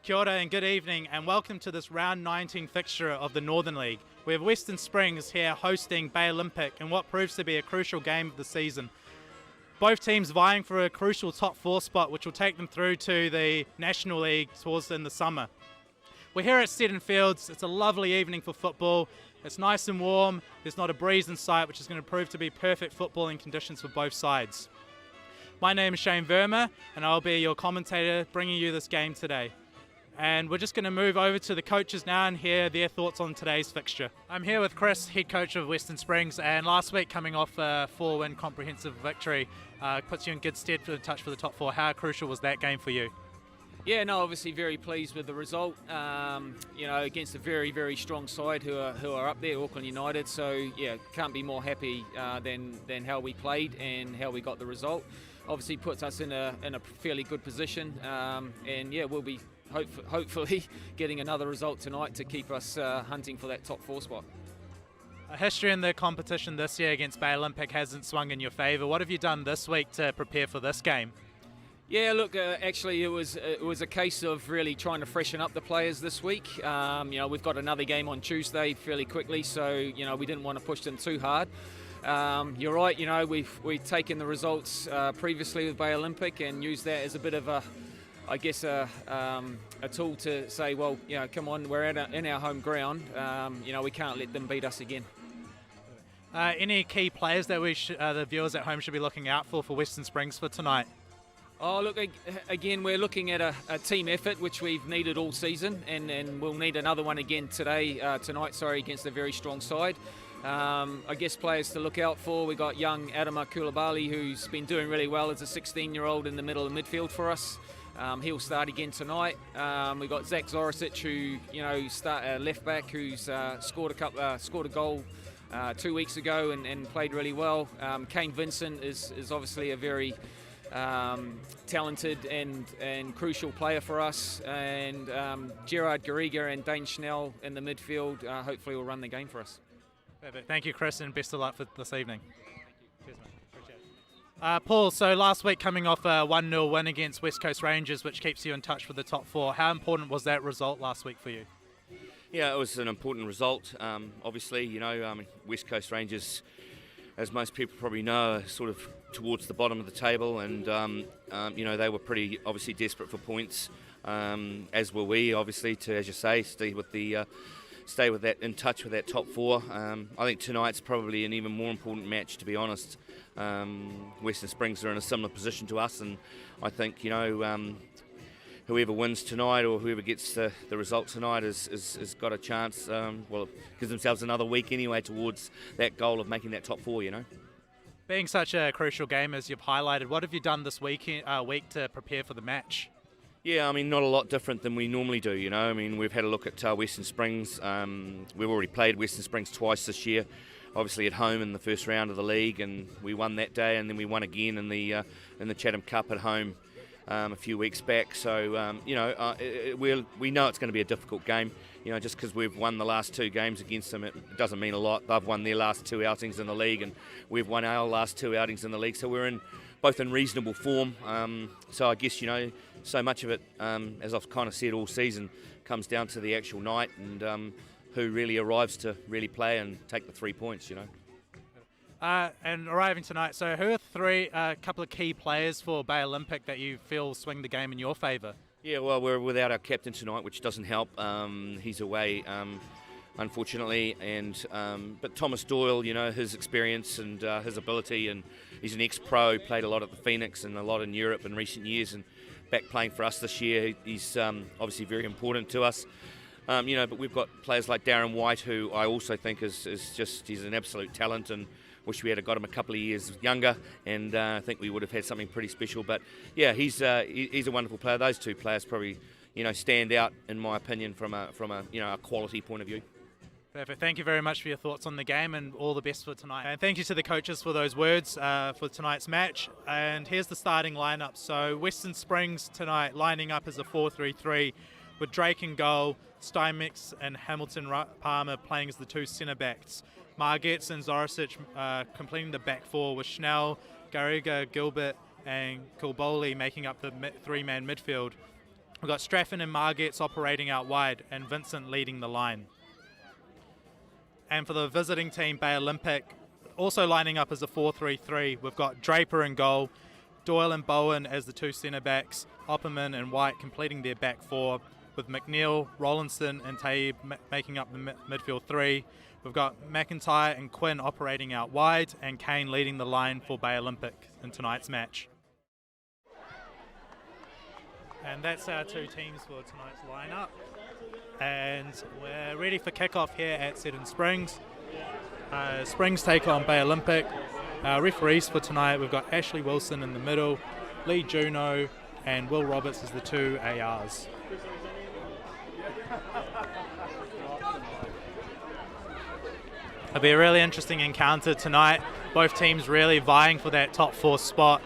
Kia ora and good evening, and welcome to this round 19 fixture of the Northern League. We have Western Springs here hosting Bay Olympic in what proves to be a crucial game of the season. Both teams vying for a crucial top 4 spot which will take them through to the National League towards in the summer. We're here at Seddon Fields. It's a lovely evening for football. It's nice and warm, there's not a breeze in sight, which is going to prove to be perfect footballing conditions for both sides. My name is Shane Verma and I'll be your commentator bringing you this game today. And we're just going to move over to the coaches now and hear their thoughts on today's fixture. I'm here with Chris, head coach of Western Springs, and last week coming off a 4-win comprehensive victory puts you in good stead for the touch for the top 4. How crucial was that game for you? Yeah, no, obviously very pleased with the result. Against a very, very strong side who are up there, Auckland United. So yeah, can't be more happy than how we played and how we got the result. Obviously puts us in a fairly good position, and yeah, we'll be hopefully getting another result tonight to keep us hunting for that top 4 spot. History in the competition this year against Bay Olympic hasn't swung in your favour. What have you done this week to prepare for this game? Yeah, look, actually it was a case of really trying to freshen up the players this week. We've got another game on Tuesday fairly quickly, so we didn't want to push them too hard. You're right, we've taken the results previously with Bay Olympic and used that as a bit of a tool to say, well, come on, we're in our home ground. We can't let them beat us again. Any key players that the viewers at home should be looking out for Western Springs for tonight? Oh, look, again, we're looking at a team effort, which we've needed all season, and we'll need another one again tonight, against a very strong side. I guess players to look out for, we got young Adama Koulibaly, who's been doing really well as a 16-year-old in the middle of midfield for us. He'll start again tonight. We've got Zach Zoricic, who start left back, who's scored a goal 2 weeks ago and played really well. Kane Vincent is obviously a very talented and crucial player for us, and Gerard Garriga and Dane Schnell in the midfield hopefully will run the game for us. Perfect. Thank you, Chris, and best of luck for this evening. Cheers, mate. Appreciate it. Paul, so last week coming off a 1-0 win against West Coast Rangers, which keeps you in touch with the top 4. How important was that result last week for you? Yeah, it was an important result. Obviously, West Coast Rangers, as most people probably know, are sort of towards the bottom of the table, and they were pretty obviously desperate for points, as were we, obviously, to, as you say, stay with that, in touch with that top 4. I think tonight's probably an even more important match, to be honest. Western Springs are in a similar position to us, and I think whoever wins tonight or whoever gets the result tonight has got a chance. Gives themselves another week anyway towards that goal of making that top 4. Being such a crucial game as you've highlighted, what have you done this week to prepare for the match? Yeah, not a lot different than we normally do, we've had a look at Western Springs. We've already played Western Springs twice this year, obviously at home in the first round of the league, and we won that day, and then we won again in the Chatham Cup at home a few weeks back. So, we know it's going to be a difficult game. Just because we've won the last 2 games against them, it doesn't mean a lot. They've won their last 2 outings in the league, and we've won our last 2 outings in the league. So we're both in reasonable form. So I guess, so much of it, as I've kind of said all season, comes down to the actual night and who really arrives to really play and take the 3 points, And arriving tonight, so who are a couple of key players for Bay Olympic that you feel swing the game in your favour? Yeah, well, we're without our captain tonight, which doesn't help. He's away, unfortunately, but Thomas Doyle, his experience and his ability, and he's an ex-pro, played a lot at the Phoenix and a lot in Europe in recent years, and back playing for us this year. He's obviously very important to us. But we've got players like Darren White, who I also think he's an absolute talent, and wish we had got him a couple of years younger, and I think we would have had something pretty special. But yeah, he's a wonderful player. Those 2 players probably stand out in my opinion from a quality point of view. Perfect. Thank you very much for your thoughts on the game, and all the best for tonight. And thank you to the coaches for those words for tonight's match. And here's the starting lineup. So Western Springs tonight lining up as a 4-3-3 with Drake in goal, Steinmix and Hamilton Palmer playing as the 2 centre backs. Margetts and Zoricic completing the back 4 with Schnell, Garriga, Gilbert and Koulibaly making up the 3-man midfield. We've got Straffen and Margetts operating out wide and Vincent leading the line. And for the visiting team, Bay Olympic, also lining up as a 4-3-3. We've got Draper in goal, Doyle and Bowen as the two centre backs, Opperman and White completing their back four, with McNeil, Rollinson and Taib making up the midfield three. We've got McIntyre and Quinn operating out wide, and Kane leading the line for Bay Olympic in tonight's match. And that's our two teams for tonight's lineup. And we're ready for kickoff here at Seddon Springs. Springs take on Bay Olympic. Referees for tonight, we've got Ashley Wilson in the middle, Lee Juno and Will Roberts as the two ARs. It'll be a really interesting encounter tonight. Both teams really vying for that top four spot.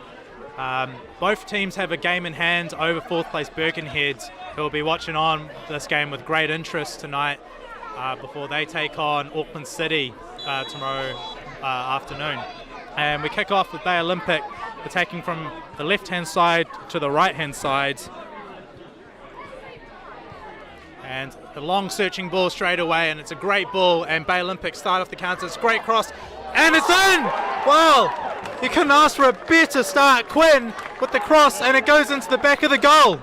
Both teams have a game in hand over fourth place Birkenhead, who will be watching on this game with great interest tonight before they take on Auckland City tomorrow afternoon. And we kick off with Bay Olympic attacking from the left-hand side to the right-hand side. And a long searching ball straight away, and it's a great ball, and Bay Olympic start off the counter. It's a great cross, and it's in! Wow! You couldn't ask for a better start. Quinn with the cross, and it goes into the back of the goal.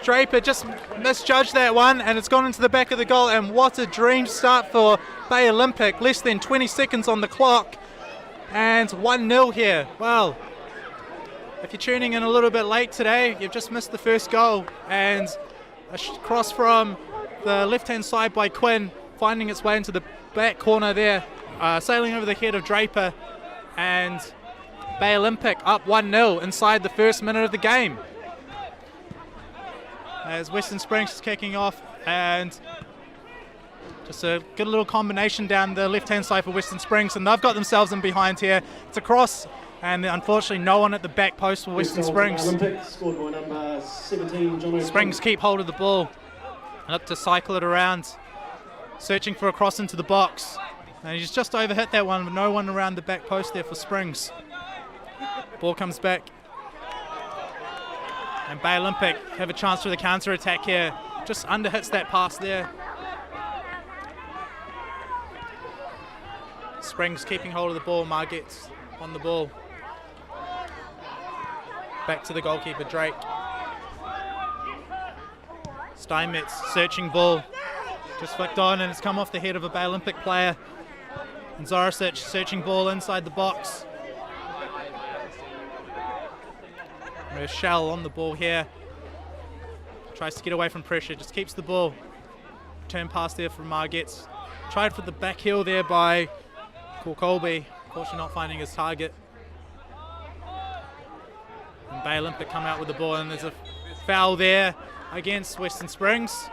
Draper just misjudged that one, and it's gone into the back of the goal, and what a dream start for Bay Olympic. Less than 20 seconds on the clock, and 1-0 here. Well, if you're tuning in a little bit late today, you've just missed the first goal, and a cross from the left-hand side by Quinn, finding its way into the back corner there, sailing over the head of Draper, and Bay Olympic up 1-0 inside the first minute of the game. As Western Springs is kicking off, and just a good little combination down the left-hand side for Western Springs, and they've got themselves in behind here. It's a cross, and unfortunately no one at the back post for Western Springs. Scored by number 17, John Springs keep hold of the ball and look to cycle it around, searching for a cross into the box, and he's just overhit that one with no one around the back post there for Springs. Ball comes back, and Bay Olympic have a chance for the counter attack here. Just underhits that pass there. Springs keeping hold of the ball. Margetts on the ball. Back to the goalkeeper, Drake. Steinmetz searching ball. Just flicked on, and it's come off the head of a Bay Olympic player. And Zorasic searching ball inside the box. Rochelle on the ball here. Tries to get away from pressure, just keeps the ball. Turn pass there from Margetts. Tried for the back heel there by Colby. Unfortunately not finding his target. And Bay Olympic come out with the ball, and there's a foul there against Western Springs.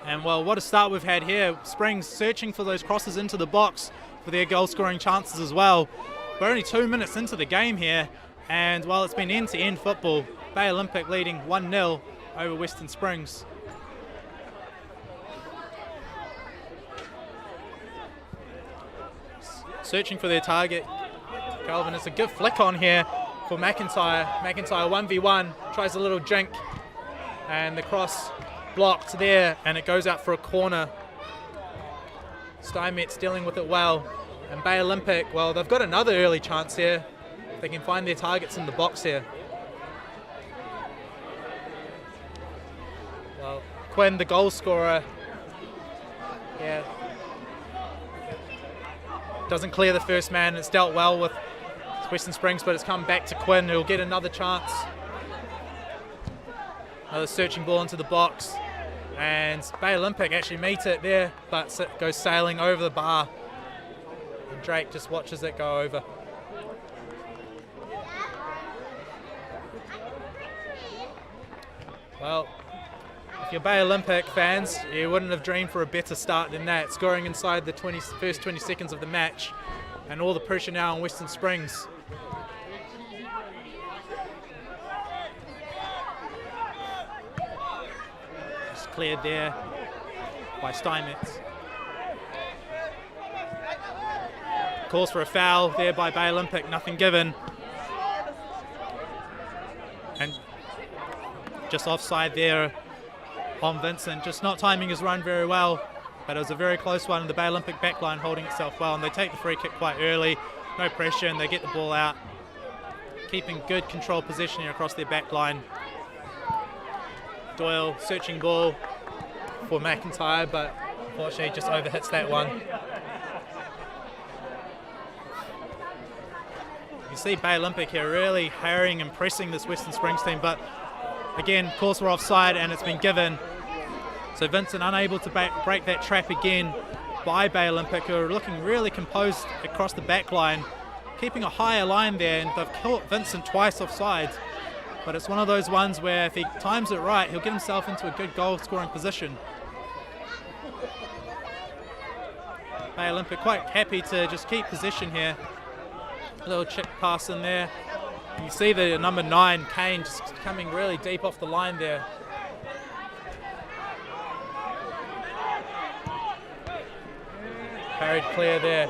And well, what a start we've had here. Springs searching for those crosses into the box for their goal scoring chances as well. We're only 2 minutes into the game here, and while it's been end-to-end football, Bay Olympic leading 1-0 over Western Springs. Searching for their target. Calvin, it's a good flick on here for McIntyre. McIntyre 1v1, tries a little jink, and the cross blocked there, and it goes out for a corner. Steinmetz dealing with it well, and Bay Olympic, well, they've got another early chance here. They can find their targets in the box here. Well, Quinn, the goal scorer, yeah, doesn't clear the first man. It's dealt well with Western Springs, but it's come back to Quinn, who'll get another chance. Another searching ball into the box, and Bay Olympic actually meet it there, but it goes sailing over the bar, and Drake just watches it go over. Well, if you're Bay Olympic fans, you wouldn't have dreamed for a better start than that, scoring inside the first 20 seconds of the match, and all the pressure now on Western Springs. Just cleared there by Steinmetz. Calls for a foul there by Bay Olympic, nothing given. And just offside there on Vincent, just not timing his run very well, but it was a very close one. The Bay Olympic backline holding itself well, and they take the free kick quite early, no pressure, and they get the ball out, keeping good control position here across their backline. Doyle searching ball for McIntyre, but unfortunately just overhits that one. You see Bay Olympic here really harrying and pressing this Western Springs team, but again, of course, we're offside and it's been given. So Vincent unable to break that trap again by Bay Olympic, who are looking really composed across the back line, keeping a higher line there, and they've caught Vincent twice offside. But it's one of those ones where if he times it right, he'll get himself into a good goal scoring position. Bay Olympic quite happy to just keep possession here. A little chick pass in there. You see the number 9, Kane, just coming really deep off the line there. Parried clear there.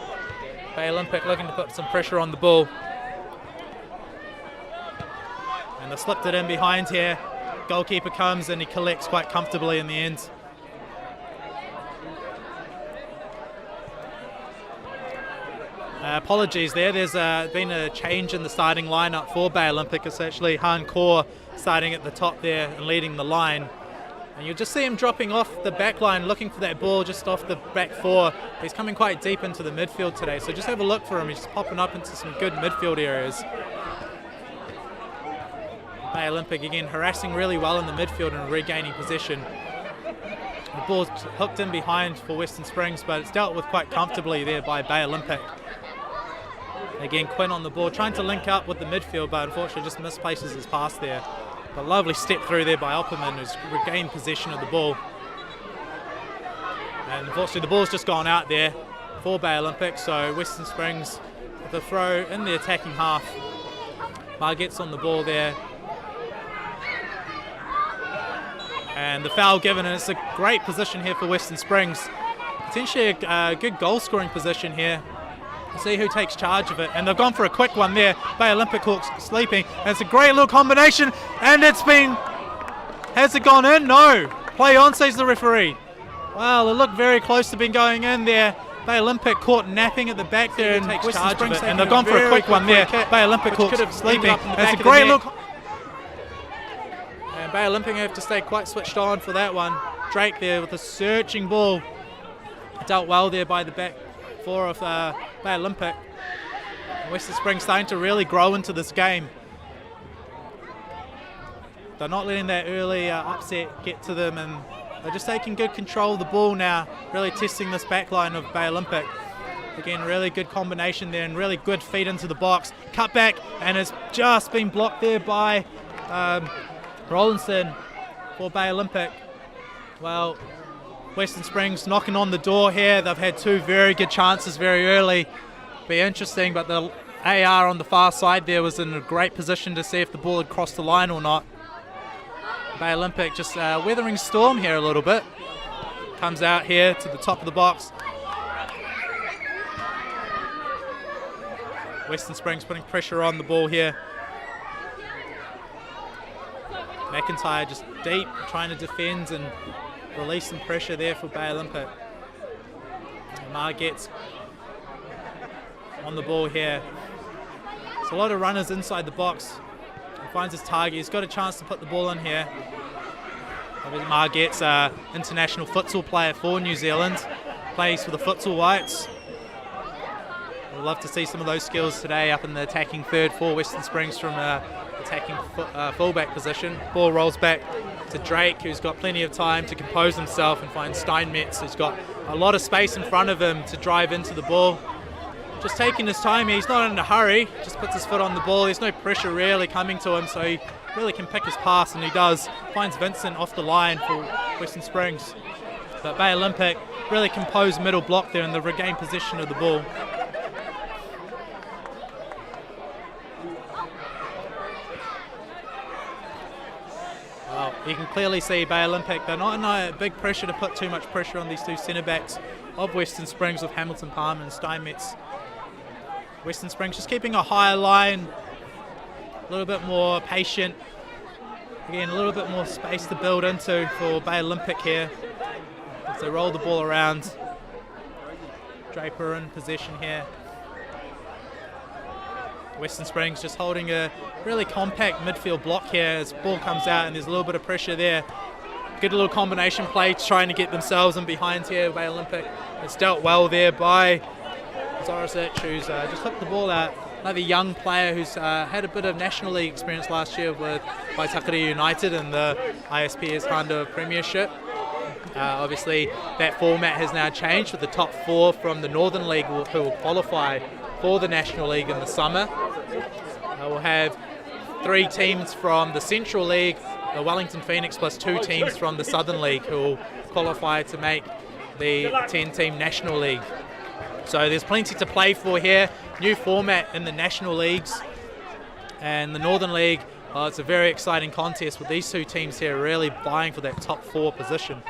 Bay Olympic looking to put some pressure on the ball. And they slipped it in behind here. Goalkeeper comes and he collects quite comfortably in the end. Apologies there, there's been a change in the starting lineup for Bay Olympic. It's actually Han Kaur starting at the top there and leading the line. And you'll just see him dropping off the back line, looking for that ball just off the back 4. He's coming quite deep into the midfield today, so just have a look for him. He's just popping up into some good midfield areas. Bay Olympic again harassing really well in the midfield and regaining possession. The ball's hooked in behind for Western Springs, but it's dealt with quite comfortably there by Bay Olympic. Again, Quinn on the ball, trying to link up with the midfield, but unfortunately just misplaces his pass there. But lovely step through there by Opperman, who's regained possession of the ball. And unfortunately the ball's just gone out there for Bay Olympic, so Western Springs with a throw in the attacking half. Marget's on the ball there. And the foul given, and it's a great position here for Western Springs. Potentially a good goal scoring position here. See who takes charge of it, and they've gone for a quick one there. Bay Olympic Hawks sleeping, and it's a great little combination, and it's been, has it gone in? No, play on, says the referee. Well, it looked very close to being going in there. Bay Olympic caught napping at the back there and takes charge of it, and they've gone for a quick one there. Bay Olympic Hawks sleeping, and it's a great look. And Bay Olympic have to stay quite switched on for that one. Drake there with a searching ball, dealt well there by the back 4 of Bay Olympic. Western Springs starting to really grow into this game. They're not letting that early upset get to them, and they're just taking good control of the ball now, really testing this back line of Bay Olympic. Again, really good combination there and really good feed into the box. Cut back, and it's just been blocked there by Rollinson for Bay Olympic. Well, Western Springs knocking on the door here. They've had 2 very good chances very early. Be interesting, but the AR on the far side there was in a great position to see if the ball had crossed the line or not. Bay Olympic just weathering storm here a little bit. Comes out here to the top of the box. Western Springs putting pressure on the ball here. McIntyre just deep, trying to defend and release some pressure there for Bay Olympic. Marget's on the ball here. There's a lot of runners inside the box. He finds his target. He's got a chance to put the ball in here. Marget's international futsal player for New Zealand. Plays for the Futsal Whites. We'd love to see some of those skills today up in the attacking third for Western Springs from attacking fullback position. Ball rolls back to Drake, who's got plenty of time to compose himself and find Steinmetz, who's got a lot of space in front of him to drive into the ball. Just taking his time, he's not in a hurry, just puts his foot on the ball. There's no pressure really coming to him, so he really can pick his pass, and he does. Finds Vincent off the line for Western Springs. But Bay Olympic really composed middle block there and the regained possession of the ball. Well, you can clearly see Bay Olympic, they're not in a big pressure to put too much pressure on these 2 centre-backs of Western Springs with Hamilton Palmer and Steinmetz. Western Springs just keeping a higher line, a little bit more patient, Again, a little bit more space to build into for Bay Olympic here as they roll the ball around. Draper in possession here. Western Springs just holding a really compact midfield block here as ball comes out and there's a little bit of pressure there. Good little combination play trying to get themselves in behind here, Bay Olympic. It's dealt well there by Zorosic, who's just hooked the ball out. Another young player who's had a bit of National League experience last year with Waitakere United in the ISPS Handa Premiership. Obviously, that format has now changed with the top 4 from the Northern League who will qualify for the National League in the summer. We'll have 3 teams from the Central League, the Wellington Phoenix, plus 2 teams from the Southern League who will qualify to make the 10-team National League. So there's plenty to play for here. New format in the National Leagues and the Northern League. It's a very exciting contest with these 2 teams here really vying for that top 4 position.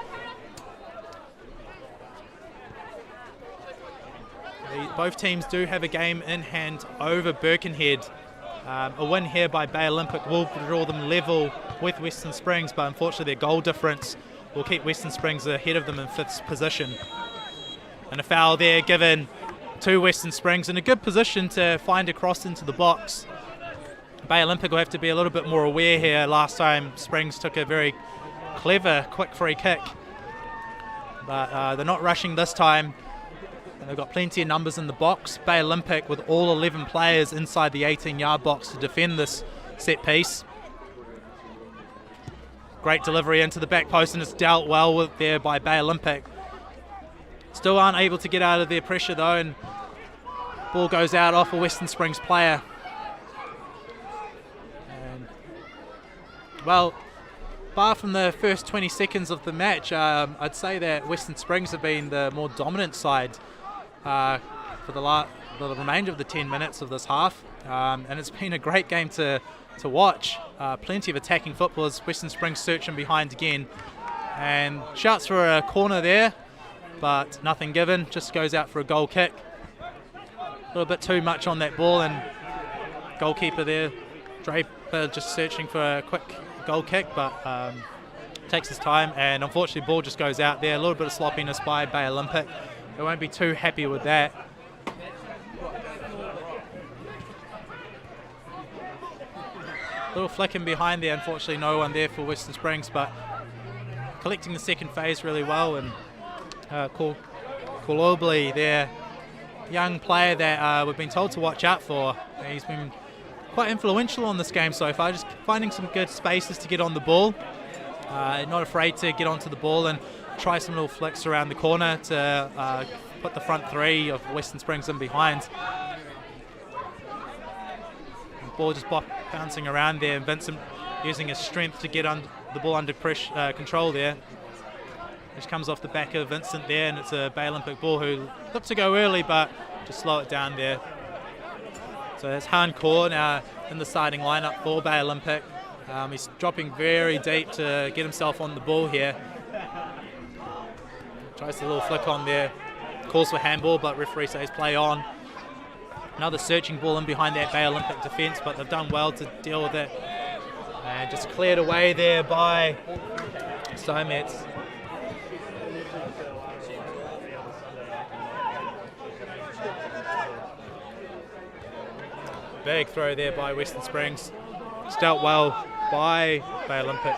Both teams do have a game in hand over Birkenhead. A win here by Bay Olympic will draw them level with Western Springs, but unfortunately their goal difference will keep Western Springs ahead of them in 5th position. And a foul there given to Western Springs in a good position to find a cross into the box. Bay Olympic will have to be a little bit more aware here. Last time Springs took a very clever, quick free kick. But they're not rushing this time. And they've got plenty of numbers in the box. Bay Olympic with all 11 players inside the 18-yard box to defend this set piece. Great delivery into the back post and it's dealt well with there by Bay Olympic. Still aren't able to get out of their pressure though, and ball goes out off a Western Springs player. And, well, bar from the first 20 seconds of the match, I'd say that Western Springs have been the more dominant side for the remainder of the 10 minutes of this half. And it's been a great game to watch. Plenty of attacking football as Western Springs searching behind again. And shouts for a corner there, but nothing given, just goes out for a goal kick. A little bit too much on that ball, and goalkeeper there, Draper, just searching for a quick goal kick, but takes his time, and unfortunately the ball just goes out there. A little bit of sloppiness by Bay Olympic. They won't be too happy with that. Little flicking behind there, unfortunately no one there for Western Springs, but collecting the second phase really well. And Kolobli there, young player that we've been told to watch out for. He's been quite influential on this game so far, just finding some good spaces to get on the ball. Not afraid to get onto the ball and try some little flicks around the corner to put the front 3 of Western Springs in behind. The ball just bouncing around there, and Vincent using his strength to get the ball under pressure, control there. Which comes off the back of Vincent there, and it's a Bay Olympic ball who looked to go early but just slow it down there. So there's Han Kaur now in the starting lineup for Bay Olympic. He's dropping very deep to get himself on the ball here. Tries a little flick on there. Calls for handball, but referee says play on. Another searching ball in behind that Bay Olympic defence, but they've done well to deal with it. And just cleared away there by Somets. Big throw there by Western Springs. It's dealt well by Bay Olympic.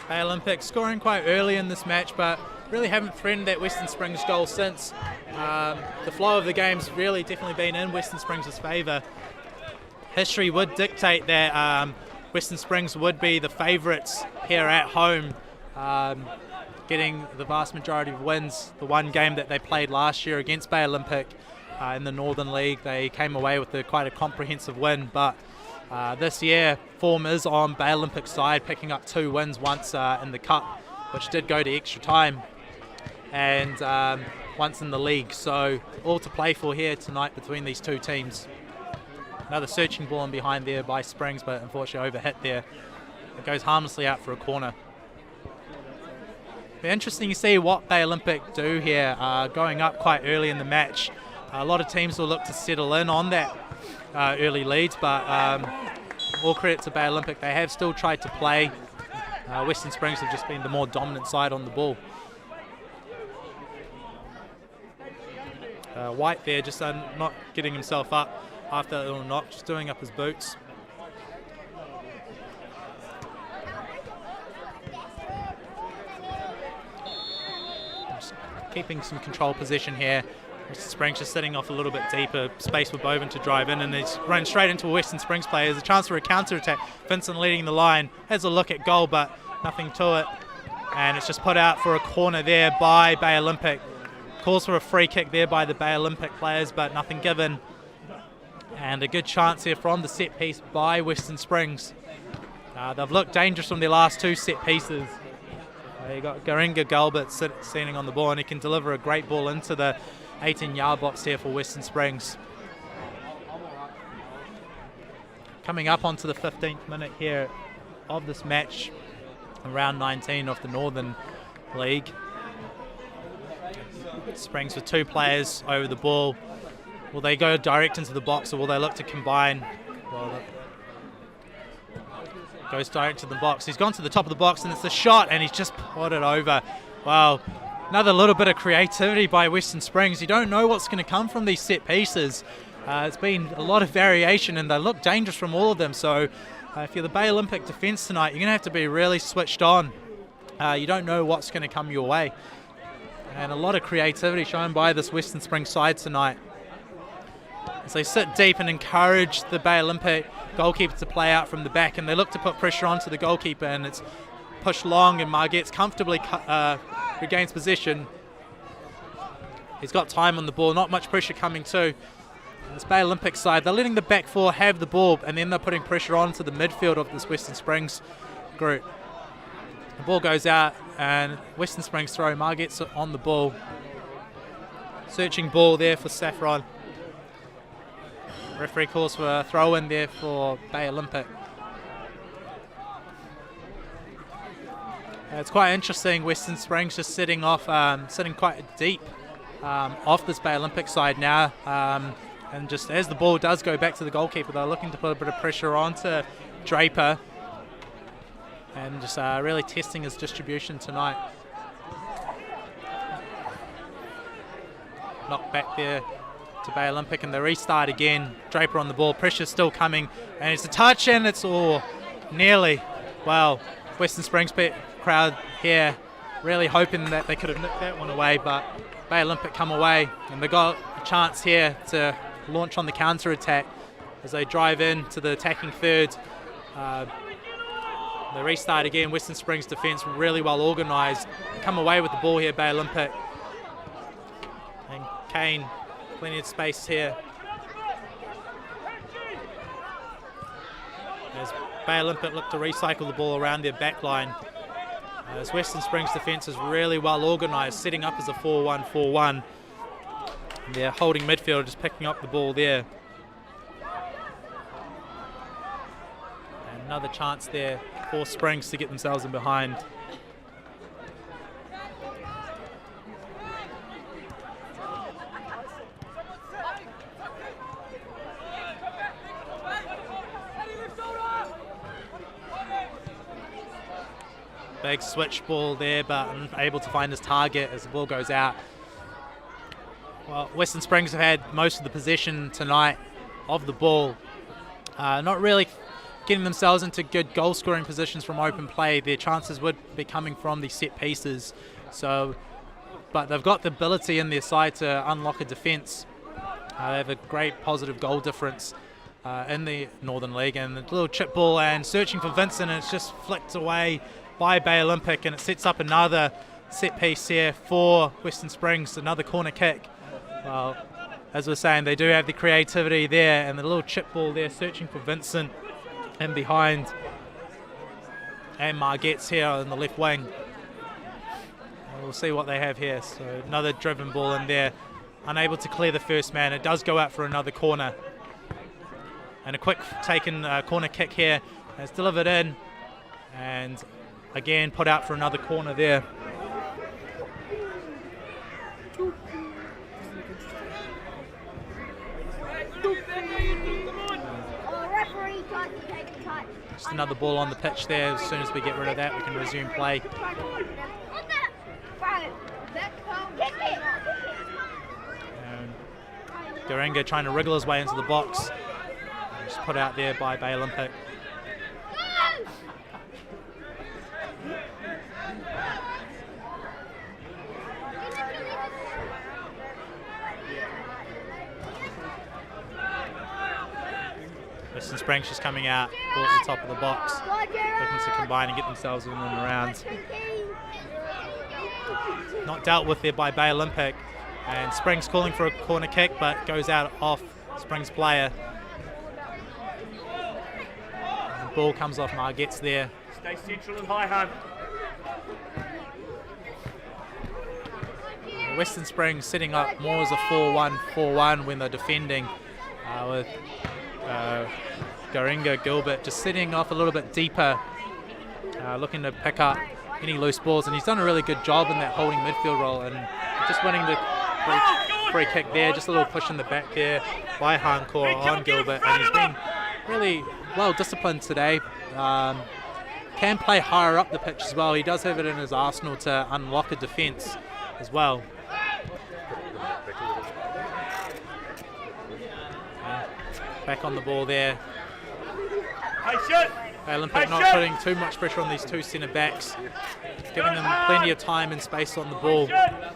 Bay Olympic scoring quite early in this match, but really haven't threatened that Western Springs goal since. The flow of the game's really definitely been in Western Springs' favour. History would dictate that Western Springs would be the favourites here at home, getting the vast majority of wins. The one game that they played last year against Bay Olympic in the Northern League, they came away with quite a comprehensive win, but this year form is on Bay Olympic's side, picking up 2 wins once in the Cup, which did go to extra time, and once in the league, so all to play for here tonight between these 2 teams. Another searching ball in behind there by Springs, but unfortunately overhit there. It goes harmlessly out for a corner. Be interesting to see what Bay Olympic do here, going up quite early in the match. A lot of teams will look to settle in on that early lead, but all credit to Bay Olympic. They have still tried to play. Western Springs have just been the more dominant side on the ball. White there just not getting himself up after that little knock, just doing up his boots. Just keeping some control possession here. Western Springs just sitting off a little bit deeper, space for Boven to drive in, and he's run straight into a Western Springs player. There's a chance for a counter-attack. Vincent leading the line, has a look at goal, but nothing to it. And it's just put out for a corner there by Bay Olympic. Calls for a free kick there by the Bay Olympic players, but nothing given. And a good chance here from the set piece by Western Springs. They've looked dangerous from their last two set pieces. You got Garinga Galbert standing on the ball, and he can deliver a great ball into the 18-yard box here for Western Springs. Coming up onto the 15th minute here of this match, round 19 of the Northern League. Springs with two players over the ball. Will they go direct into the box, or will they look to combine? Well, goes direct to the box. He's gone to the top of the box, and it's the shot, and he's just put it over. Wow. Another little bit of creativity by Western Springs. You don't know what's going to come from these set pieces. It's been a lot of variation, and they look dangerous from all of them. So if you're the Bay Olympic defence tonight, you're going to have to be really switched on. You don't know what's going to come your way. And a lot of creativity shown by this Western Springs side tonight, as they sit deep and encourage the Bay Olympic goalkeeper to play out from the back, and they look to put pressure onto the goalkeeper, and it's pushed long, and Margette's comfortably regains possession. He's got time on the ball, not much pressure coming too. This Bay Olympic side, they're letting the back four have the ball, and then they're putting pressure onto the midfield of this Western Springs group. The ball goes out, and Western Springs throw. Margette's on the ball. Searching ball there for Saffron. Referee calls for a throw in there for Bay Olympic. It's quite interesting. Western Springs just sitting quite deep off this Bay Olympic side now. And just as the ball does go back to the goalkeeper, they're looking to put a bit of pressure onto Draper, and just really testing his distribution tonight. Knocked back there to Bay Olympic, and they restart again. Draper on the ball, pressure still coming, and it's a touch, and it's nearly. Wow, Western Springs crowd here really hoping that they could have nicked that one away, but Bay Olympic come away, and they got a chance here to launch on the counter attack as they drive in to the attacking third. They restart again. Western Springs defence really well organised. Come away with the ball here, Bay Olympic. And Kane, plenty of space here. As Bay Olympic look to recycle the ball around their back line. As Western Springs defence is really well organised, setting up as a 4-1-4-1. They're holding midfield, just picking up the ball there. And another chance there for Springs to get themselves in behind. Big switch ball there, but unable to find his target as the ball goes out. Well, Western Springs have had most of the possession tonight of the ball. Not really getting themselves into good goal scoring positions from open play. Their chances would be coming from the set pieces. But they've got the ability in their side to unlock a defence. They have a great positive goal difference in the Northern League, and a little chip ball and searching for Vincent, and it's just flicked away by Bay Olympic, and it sets up another set piece here for Western Springs, another corner kick. Well, as we're saying, they do have the creativity there, and the little chip ball there searching for Vincent in behind, and Margette's here on the left wing. We'll see what they have here. So another driven ball in there, unable to clear the first man. It does go out for another corner, and a quick taken corner kick here. It's delivered in, and again put out for another corner there. Just another ball on the pitch there. As soon as we get rid of that, we can resume play. And Garinga trying to wriggle his way into the box. Just put out there by Bay Olympic. Western Springs just coming out, ball at the top of the box, looking to combine and get themselves in and around. Not dealt with there by Bay Olympic, and Springs calling for a corner kick, but goes out off Springs player. And the ball comes off Margetts there. Stay central and high, home. Western Springs setting up more as a 4-1-4-1 when they're defending, with Garinga Gilbert just sitting off a little bit deeper, looking to pick up any loose balls, and he's done a really good job in that holding midfield role, and just winning the free kick there. Just a little push in the back there by Harncourt on Gilbert, and he's been really well disciplined today. Can play higher up the pitch as well. He does have it in his arsenal to unlock a defence as well. Back on the ball there. Olympic not putting too much pressure on these two centre backs, giving them plenty of time and space on the ball. And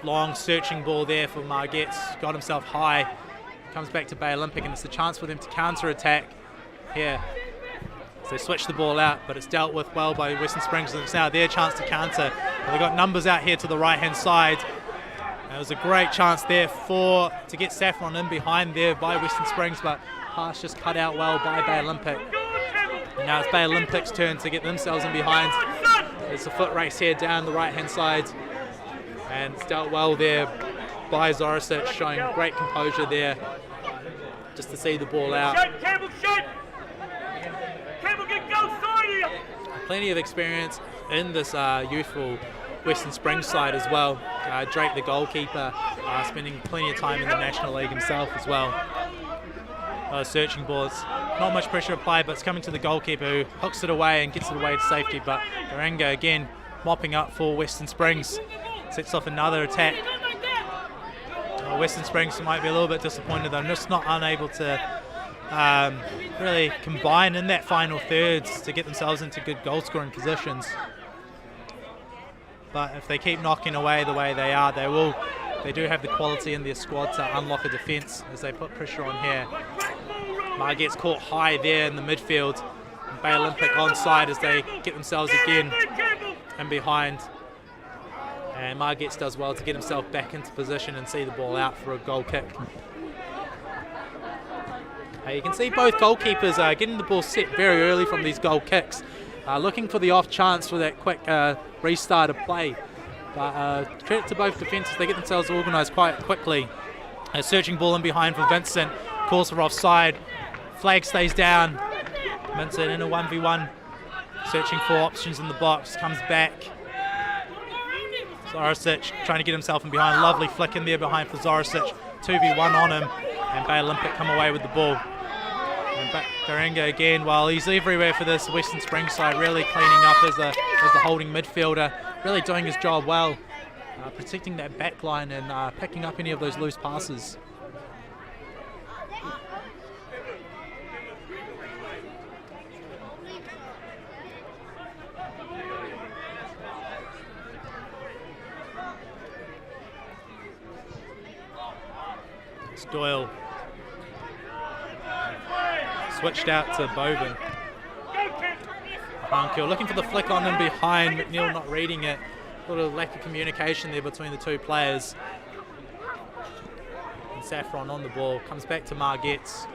long searching ball there for Margetts, got himself high, comes back to Bay Olympic, and it's a chance for them to counter-attack here. So they switch the ball out, but it's dealt with well by Western Springs, and it's now their chance to counter. They've got numbers out here to the right-hand side. It was a great chance there to get Saffron in behind there by Western Springs, but pass just cut out well by Bay Olympic. And now it's Bay Olympic's turn to get themselves in behind. There's a foot race here down the right-hand side, and it's dealt well there by Zorisic, showing great composure there just to see the ball out. Plenty of experience in this youthful Western Springs side as well. Drake, the goalkeeper, spending plenty of time in the National League himself as well. Searching balls, not much pressure applied, but it's coming to the goalkeeper who hooks it away and gets it away to safety. But Garinga again mopping up for Western Springs, sets off another attack. Western Springs might be a little bit disappointed, though, just not unable to really combine in that final thirds to get themselves into good goal scoring positions. But if they keep knocking away the way they are, they do have the quality in their squad to unlock a defence as they put pressure on here. Margetts caught high there in the midfield, and Bay Olympic onside as they get themselves again in behind. And Margetts does well to get himself back into position and see the ball out for a goal kick. You can see both goalkeepers getting the ball set very early from these goal kicks, looking for the off chance for that quick restart of play. But credit to both defences, they get themselves organised quite quickly. A searching ball in behind for Vincent, calls for offside, flag stays down. Vincent in a 1v1, searching for options in the box, comes back. Zorisic trying to get himself in behind, lovely flick in there behind for Zorisic, 2v1 on him, and Bay Olympic come away with the ball. And Garinga again, while he's everywhere for this Western Springs side, really cleaning up as the holding midfielder, really doing his job well, protecting that back line and picking up any of those loose passes. It's Doyle. Switched out to Boven. Harncourt looking for the flick on him behind, McNeil not reading it. A little lack of communication there between the two players. And Saffron on the ball, comes back to Margetts.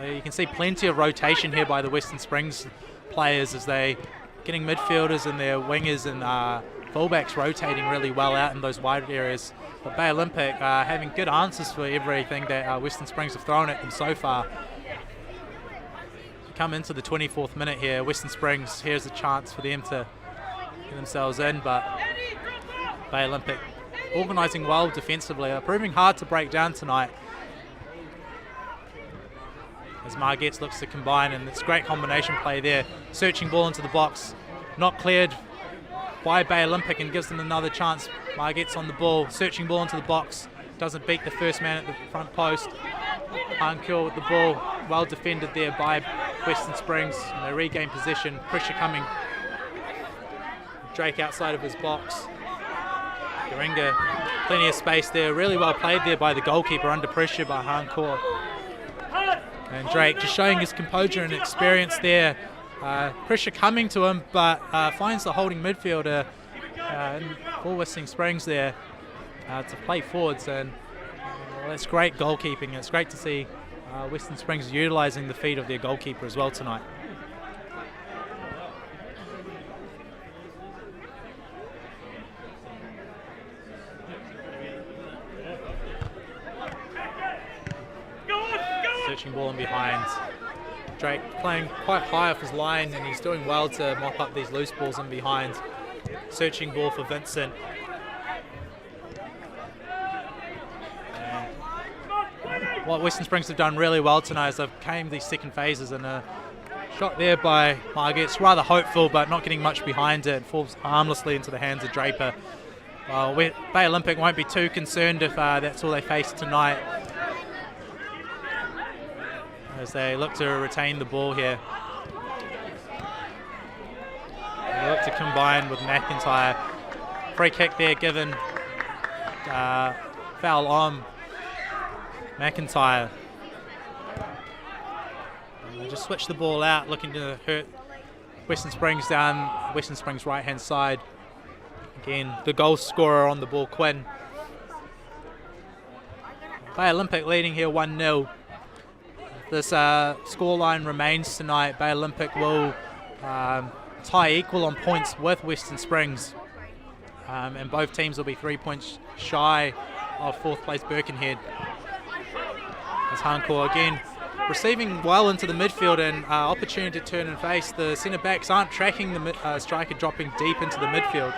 You can see plenty of rotation here by the Western Springs players as they getting midfielders and their wingers and fullbacks rotating really well out in those wide areas. But Bay Olympic having good answers for everything that Western Springs have thrown at them so far. Come into the 24th minute here, Western Springs, here's a chance for them to get themselves in, but Bay Olympic organising well defensively, proving hard to break down tonight. as Margets looks to combine, and it's great combination play there. Searching ball into the box, not cleared by Bay Olympic, and gives them another chance. Margets on the ball, searching ball into the box, doesn't beat the first man at the front post. Hankill with the ball, well defended there by Western Springs, and they regain possession, pressure coming. Drake outside of his box. Garinga, plenty of space there, really well played there by the goalkeeper, under pressure by Hancourt. And Drake just showing his composure and experience there. Pressure coming to him, but finds the holding midfielder for Western Springs there to play forwards, and that's great goalkeeping. It's great to see Western Springs utilising the feet of their goalkeeper as well tonight. Searching ball in behind. Drake playing quite high off his line, and he's doing well to mop up these loose balls in behind. Searching ball for Vincent. And what Western Springs have done really well tonight is they've came these second phases, and a shot there by Margets, rather hopeful but not getting much behind it, falls harmlessly into the hands of Draper. Well, Bay Olympic won't be too concerned if that's all they face tonight, as they look to retain the ball here. They look to combine with McIntyre. Free kick there given, foul on McIntyre. And they just switch the ball out, looking to hurt Western Springs down Western Springs right hand side. Again, the goal scorer on the ball, Quinn. Bay Olympic leading here 1-0. This scoreline remains tonight, Bay Olympic will tie equal on points with Western Springs, and both teams will be 3 points shy of fourth place Birkenhead. As Hancourt again receiving well into the midfield, and opportunity to turn and face. The centre backs aren't tracking the striker dropping deep into the midfield.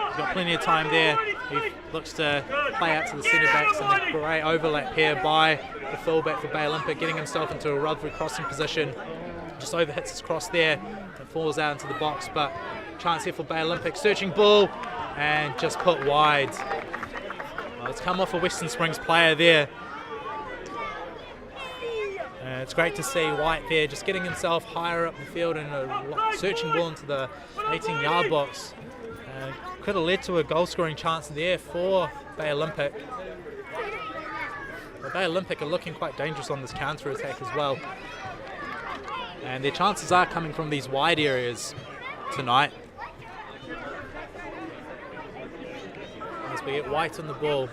He's got plenty of time there. He looks to play out to the centre backs, and a great overlap here by the fullback for Bay Olympic, getting himself into a Rutherford crossing position. Just overhits his cross there and falls out into the box, but chance here for Bay Olympic. Searching ball and just put wide. Well, it's come off a Western Springs player there. It's great to see White there just getting himself higher up the field, and a searching ball into the 18-yard box. Could have led to a goal-scoring chance there for Bay Olympic. But Bay Olympic are looking quite dangerous on this counter-attack as well. And their chances are coming from these wide areas tonight. As we get White on the ball.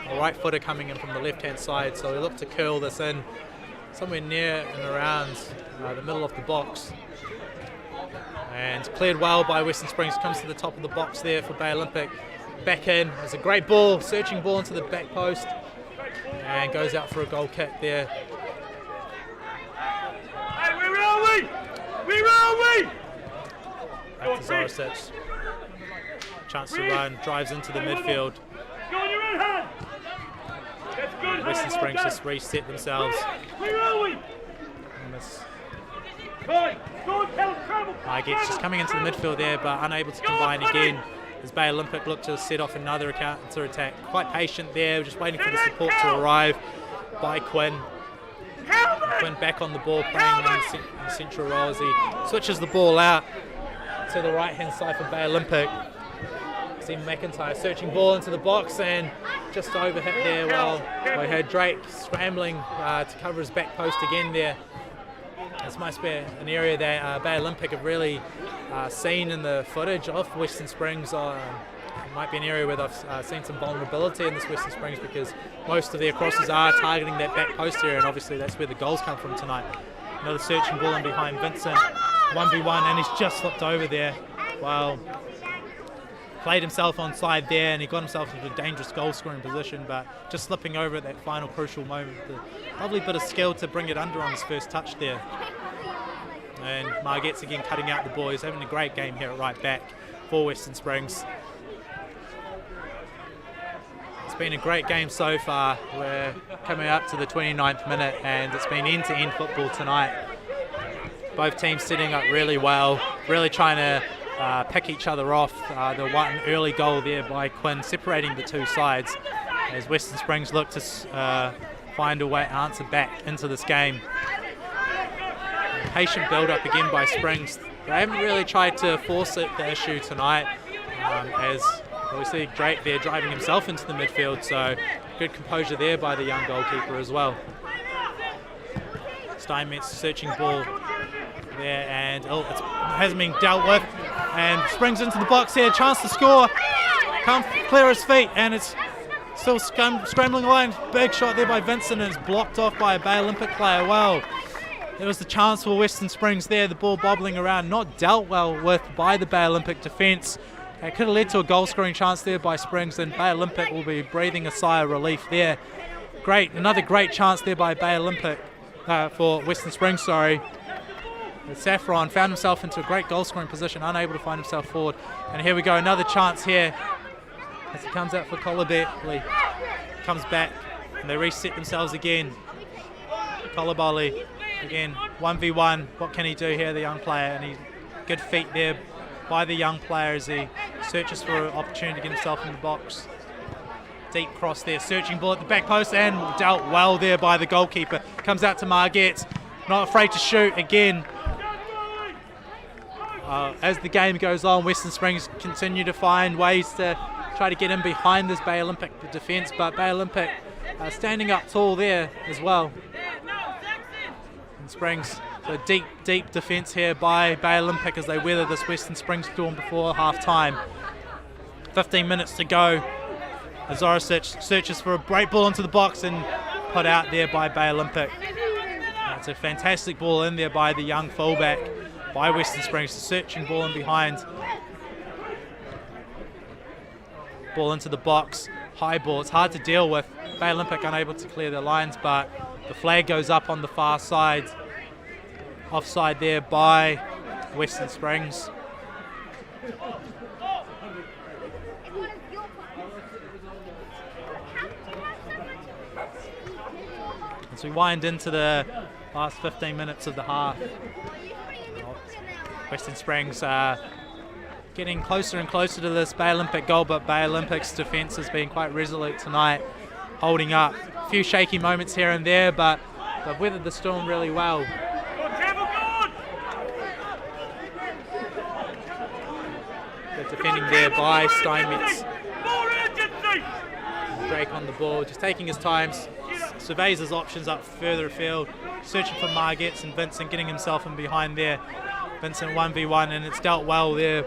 A right footer coming in from the left-hand side, so we look to curl this in somewhere near and around the middle of the box. And cleared well by Western Springs, comes to the top of the box there for Bay Olympic. Back in, there's a great ball, searching ball into the back post, and goes out for a goal kick there. Hey, where are we? Where are we? Back to Zoricic. Chance to run, drives into the midfield. Go on your own hand. That's good. Western Springs just reset themselves. Where are we? Margets just coming into the midfield there, but unable to combine again, as Bay Olympic look to set off another counter attack. Quite patient there, just waiting for the support to arrive by Quinn. Quinn back on the ball, playing in the central role as he switches the ball out to the right hand side for Bay Olympic. See McIntyre searching ball into the box, and just overhit there while we had Drake scrambling to cover his back post again there. This must be an area that Bay Olympic have really seen in the footage of Western Springs. It might be an area where they've seen some vulnerability in this Western Springs, because most of their crosses are targeting that back post area, and obviously that's where the goals come from tonight. Another searching ball in behind Vincent, 1v1, and he's just slipped over there. Well, played himself onside there, and he got himself into a dangerous goal-scoring position, but just slipping over at that final crucial moment. A lovely bit of skill to bring it under on his first touch there. And Margets again cutting out the ball. He's having a great game here at right back for Western Springs. As been a great game so far. We're coming up to the 29th minute and it's been end-to-end football tonight. Both teams setting up really well, really trying to pick each other off. The one early goal there by Quinn separating the two sides as Western Springs look to find a way to answer back into this game. Patient build-up again by Springs. They haven't really tried to force the issue tonight, as obviously Drake there driving himself into the midfield, so good composure there by the young goalkeeper as well. Steinmetz searching ball there, and it hasn't been dealt with, and Springs into the box here, chance to score, can't clear his feet, and it's still scrambling away. Big shot there by Vincent, and it's blocked off by a Bay Olympic player. Well, there was the chance for Western Springs there, the ball bobbling around, not dealt well with by the Bay Olympic defence. It could have led to a goal scoring chance there by Springs, and Bay Olympic will be breathing a sigh of relief there. Another great chance there by Bay Olympic, for Western Springs, sorry. Saffron found himself into a great goal scoring position, unable to find himself forward. And here we go, another chance here as he comes out for Kolobali. Comes back and they reset themselves again. Kolobali again, 1v1. What can he do here, the young player? And good feet there by the young player as he searches for an opportunity to get himself in the box. Deep cross there, searching ball at the back post, and dealt well there by the goalkeeper. Comes out to Margette, not afraid to shoot again. As the game goes on, Western Springs continue to find ways to try to get in behind this Bay Olympic defence, but Bay Olympic standing up tall there as well. And Springs, so deep defence here by Bay Olympic as they weather this Western Springs storm before half time. 15 minutes to go. Azorasic searches for a break ball into the box and put out there by Bay Olympic. It's a fantastic ball in there by the young fullback by Western Springs, searching ball in behind. Ball into the box, high ball, it's hard to deal with. Bay Olympic unable to clear their lines, but the flag goes up on the far side. Offside there by Western Springs. As we wind into the last 15 minutes of the half, Western Springs getting closer and closer to this Bay Olympic goal, but Bay Olympic's defence has been quite resolute tonight, holding up. A few shaky moments here and there, but they've weathered the storm really well. Good defending there by Steinmetz. Drake on the ball, just taking his time, surveys his options up further afield, searching for Margette, and Vincent getting himself in behind there. Vincent 1v1, and it's dealt well there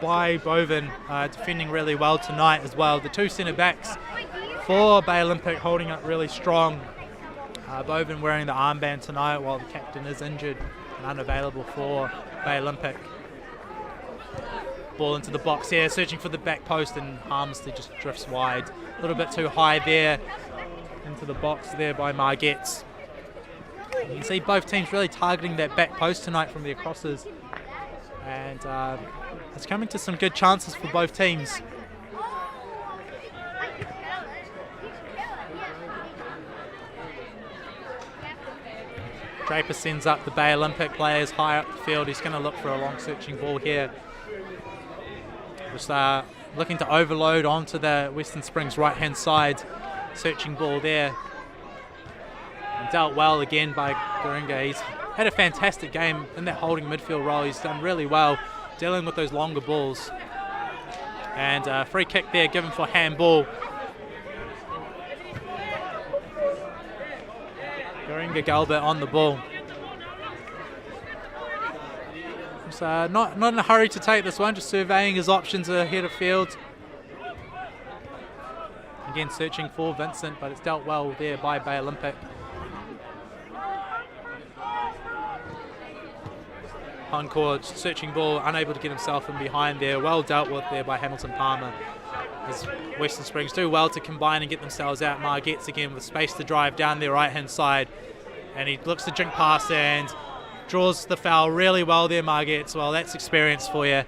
by Boven, defending really well tonight as well. The two centre backs for Bay Olympic holding up really strong. Boven wearing the armband tonight while the captain is injured and unavailable for Bay Olympic. Ball into the box here, searching for the back post, and Harmster just drifts wide. A little bit too high there into the box there by Margette. You can see both teams really targeting that back post tonight from their crosses, and it's coming to some good chances for both teams. Draper sends up the Bay Olympic players high up the field. He's going to look for a long searching ball here. Just looking to overload onto the Western Springs right hand side. Searching ball there. And dealt well again by Garinga. He's had a fantastic game in that holding midfield role. He's done really well dealing with those longer balls. And free kick there given for handball. Garinga Galbert on the ball. So not in a hurry to take this one, just surveying his options ahead of field. Again searching for Vincent, but it's dealt well there by Bay Olympic. Encore searching ball, unable to get himself in behind there. Well dealt with there by Hamilton Palmer. As Western Springs do well to combine and get themselves out. Margette's again with space to drive down their right hand side. And he looks to drink past and draws the foul really well there, Margette. Well, that's experience for you.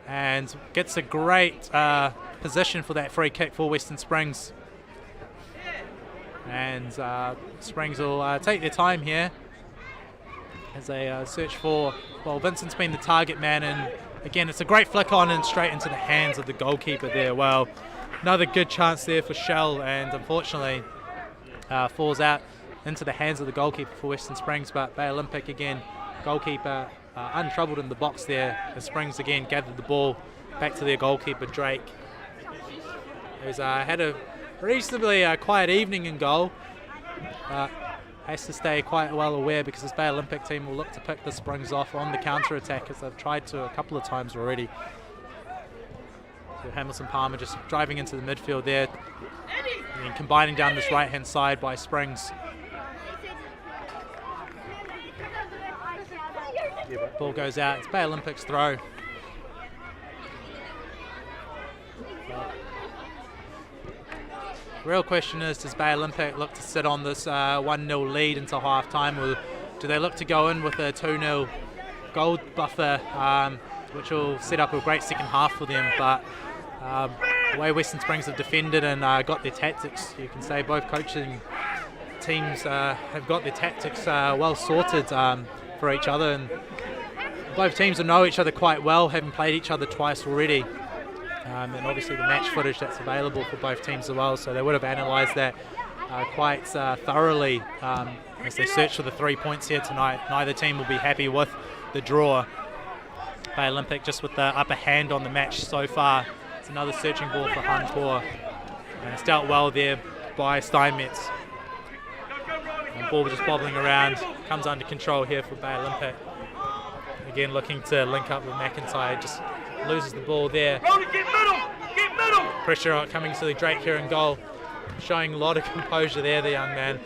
And gets a great position for that free kick for Western Springs. And Springs will take their time here as they search for, well, Vincent's been the target man, and again it's a great flick on and straight into the hands of the goalkeeper there. Well, another good chance there for Shell, and unfortunately falls out into the hands of the goalkeeper for Western Springs, but Bay Olympic again, goalkeeper untroubled in the box there. The Springs again gathered the ball back to their goalkeeper Drake, who's had a reasonably quiet evening in goal. Has to stay quite well aware because this Bay Olympic team will look to pick the Springs off on the counter-attack, as they've tried to a couple of times already. So Hamilton Palmer just driving into the midfield there, and then combining down this right-hand side by Springs. Ball goes out, it's Bay Olympic's throw. Real question is, does Bay Olympic look to sit on this 1-0 lead until half-time, or do they look to go in with a 2-0 goal buffer, which will set up a great second half for them? But the way Western Springs have defended and got their tactics, you can say both coaching teams have got their tactics well sorted for each other, and both teams will know each other quite well, having played each other twice already. And obviously the match footage that's available for both teams as well, so they would have analysed that quite thoroughly as they search for the 3 points here tonight. Neither team will be happy with the draw. Bay Olympic just with the upper hand on the match so far. It's another searching ball for Hancour, and it's dealt well there by Steinmetz. And ball just bobbling around, comes under control here for Bay Olympic. Again looking to link up with McIntyre, just loses the ball there. Pressure coming to the Drake here in goal, showing a lot of composure there, the young man.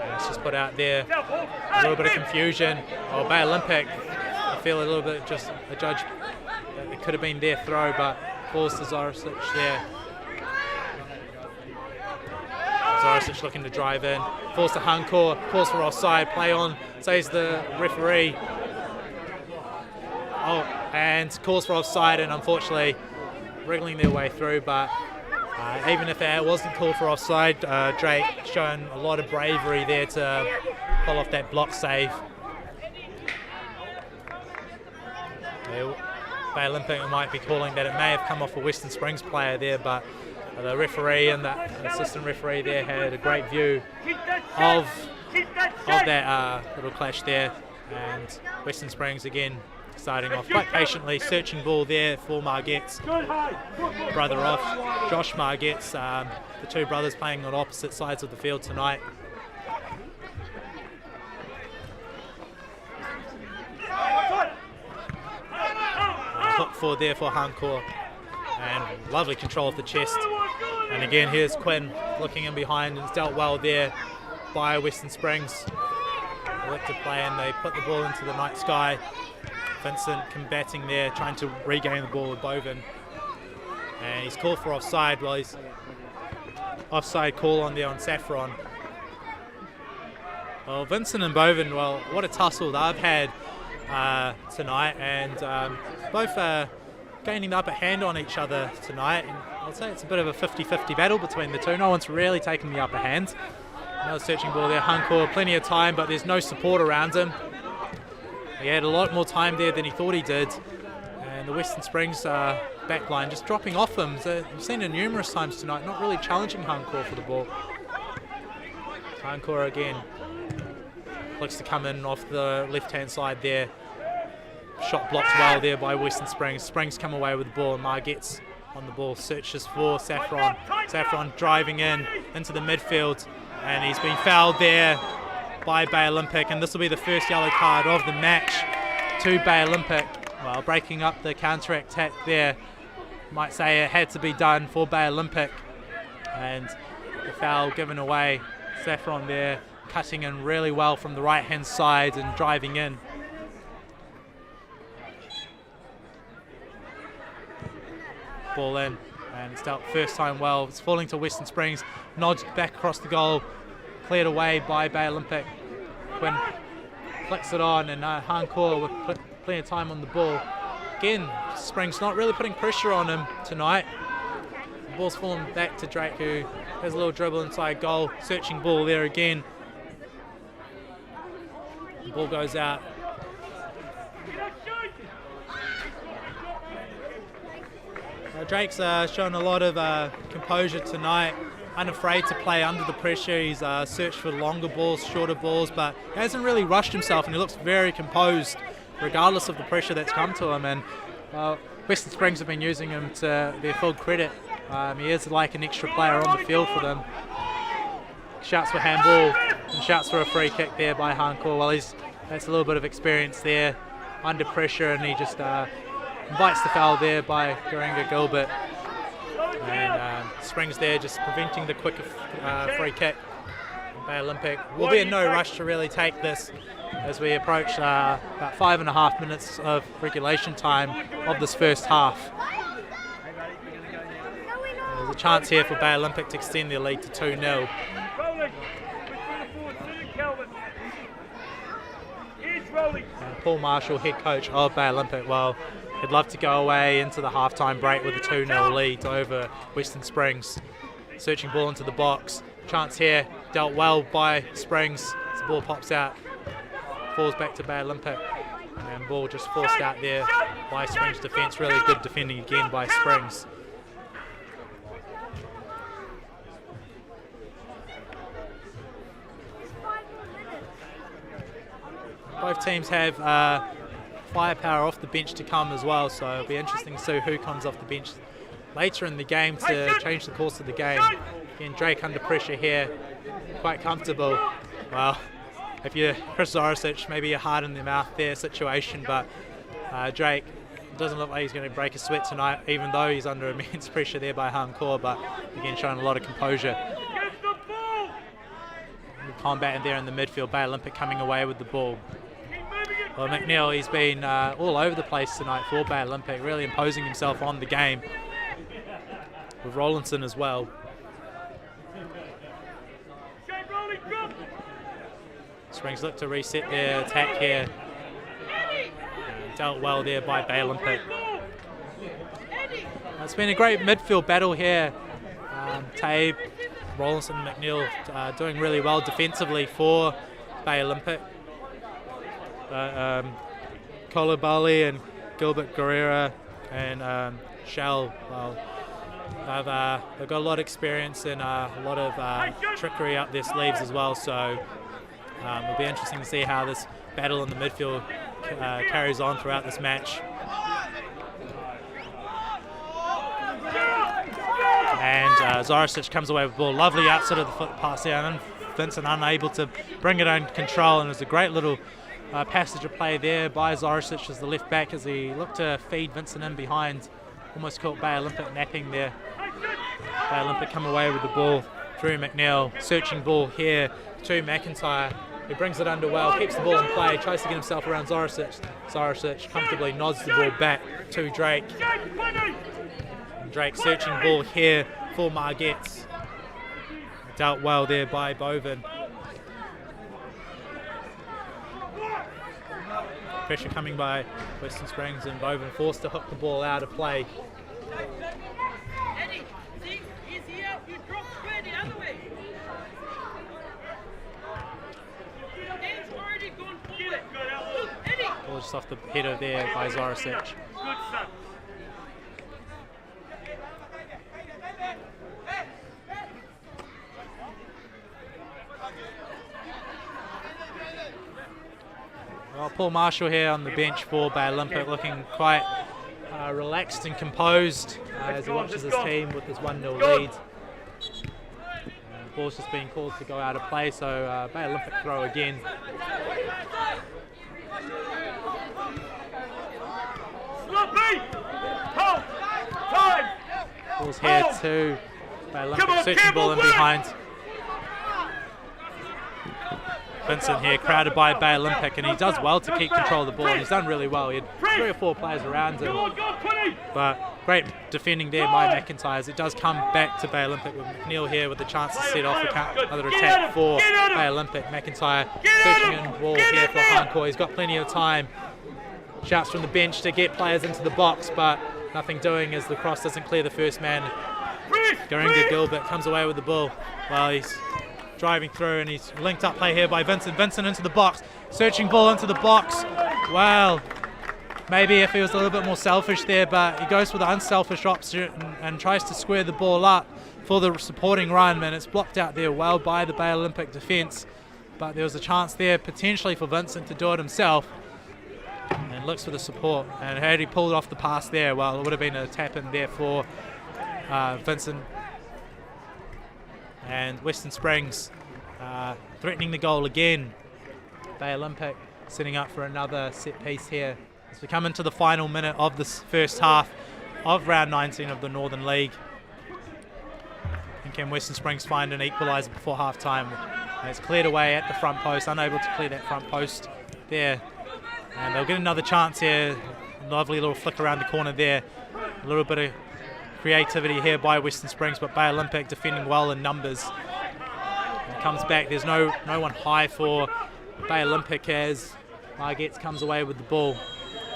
And it's just put out there, a little bit of confusion. Oh, Bay Olympic, I feel a little bit, just a judge, it could have been their throw, but falls to Zoricic there. Zoricic looking to drive in, falls to Hancour, calls for offside, play on, says the referee. Oh, and calls for offside, and unfortunately wriggling their way through, but even if it wasn't called for offside, Drake shown a lot of bravery there to pull off that block save. Bay Olympic might be calling that it may have come off a Western Springs player there, but the referee and the assistant referee there had a great view of that little clash there, and Western Springs again starting off quite patiently, searching ball there for Margetts, brother off, Josh Margetts, the two brothers playing on opposite sides of the field tonight. Hook forward there for Hancour, and lovely control of the chest. And again, here's Quinn looking in behind, and it's dealt well there by Western Springs. They look to play, and they put the ball into the night sky. Vincent combating there, trying to regain the ball with Boven. And he's called for offside. Well, he's offside call on there on Saffron. Well, Vincent and Boven, well, what a tussle they've had tonight, and both gaining the upper hand on each other tonight. And I'd say it's a bit of a 50-50 battle between the two. No one's really taken the upper hand. Another searching ball there. Hancour, plenty of time, but there's no support around him. He had a lot more time there than he thought he did. And the Western Springs backline just dropping off him. So you've seen it numerous times tonight, not really challenging Hancour for the ball. Hancour again looks to come in off the left-hand side there. Shot blocked well there by Western Springs. Springs come away with the ball, and Margetts on the ball, searches for Saffron. Saffron driving into the midfield, and he's been fouled there by Bay Olympic, and this will be the first yellow card of the match to Bay Olympic. Well, breaking up the counter-attack there. Might say it had to be done for Bay Olympic, and the foul given away. Saffron there cutting in really well from the right-hand side and driving in. Ball in, and it's dealt first time well. It's falling to Western Springs, nods back across the goal, cleared away by Bay Olympic. Quinn flicks it on, and Hancour with plenty of time on the ball again, Springs not really putting pressure on him tonight. The ball's falling back to Drake, who has a little dribble inside goal. Searching ball there again. The ball goes out. Drake's shown a lot of composure tonight, unafraid to play under the pressure. He's searched for longer balls, shorter balls, but he hasn't really rushed himself, and he looks very composed regardless of the pressure that's come to him. And Western Springs have been using him to their full credit. He is like an extra player on the field for them. Shouts for handball and shouts for a free kick there by Hancock. Well, that's a little bit of experience there under pressure, and he just invites the foul there by Garanga Gilbert. And Springs there just preventing the quick free kick. Bay Olympic will be in no rush to really take this as we approach about 5.5 minutes of regulation time of this first half. There's a chance here for Bay Olympic to extend their lead to 2-0. And Paul Marshall, head coach of Bay Olympic, well, he'd love to go away into the halftime break with a 2-0 lead over Western Springs. Searching ball into the box. Chance here, dealt well by Springs. The ball pops out, falls back to Bay Olympic. And ball just forced out there by Springs defence. Really good defending again by Springs. Both teams have firepower off the bench to come as well, so it'll be interesting to see who comes off the bench later in the game to change the course of the game. Again, Drake under pressure here, quite comfortable. Well, if you're Chris Zoricic, maybe you're hard in the mouth there situation, but Drake doesn't look like he's going to break a sweat tonight, even though he's under immense pressure there by Hancock, but again showing a lot of composure. Combat in there in the midfield, Bay Olympic coming away with the ball. Well, McNeil, he's been all over the place tonight for Bay Olympic, really imposing himself on the game. With Rollinson as well. Springs look to reset their attack here. Dealt well there by Bay Olympic. It's been a great midfield battle here. Tabe, Rollinson and McNeil doing really well defensively for Bay Olympic. Kolobali and Gilbert Guerrera and Shell, well, they've got a lot of experience and a lot of trickery up their sleeves as well, so it'll be interesting to see how this battle in the midfield carries on throughout this match. And Zoricic comes away with the ball. Lovely outside of the foot pass there, and Vincent unable to bring it under control, and it was a great little passage of play there by Zoricic as the left back as he looked to feed Vincent in behind. Almost caught Bay Olympic napping there. Bay Olympic come away with the ball through McNeil. Searching ball here to McIntyre. He brings it under well, keeps the ball in play, tries to get himself around Zoricic. Zoricic comfortably nods the ball back to Drake. And Drake searching ball here for Margetts. Dealt well there by Boven. Pressure coming by Western Springs, and Boven forced to hook the ball out of play. Ball just off the header there by Zoricic. Well, Paul Marshall here on the bench for Bay Olympic, looking quite relaxed and composed as he watches his team with this 1-0 lead. The ball's just being called to go out of play, so Bay Olympic throw again. Ball's here too. Bay Olympic searching ball in behind. Vincent here, crowded by Bay Olympic, and he does well to keep control of the ball, and he's done really well. He had 3 or 4 players around him, but great defending there by McIntyre as it does come back to Bay Olympic with McNeil here with the chance to set off another attack for Bay Olympic. McIntyre searching in ball here for Hancock. He's got plenty of time. shouts from the bench to get players into the box, but nothing doing as the cross doesn't clear the first man. Garinga Gilbert comes away with the ball. Well, he's driving through and he's linked up play here by Vincent. Vincent into the box, searching ball into the box. Well, maybe if he was a little bit more selfish there, but he goes for the unselfish option and tries to square the ball up for the supporting run, and it's blocked out there well by the Bay Olympic defence. But there was a chance there potentially for Vincent to do it himself, and looks for the support. And had he pulled off the pass there, well, it would have been a tap in there for Vincent. And Western Springs threatening the goal again. Bay Olympic setting up for another set piece here as we come into the final minute of this first half of round 19 of the Northern League. And can Western Springs find an equaliser before half time? It's cleared away at the front post, unable to clear that front post there. And they'll get another chance here. Lovely little flick around the corner there. A little bit of creativity here by Western Springs, but Bay Olympic defending well in numbers. And it comes back. There's no one high for Bay Olympic as Margetts comes away with the ball.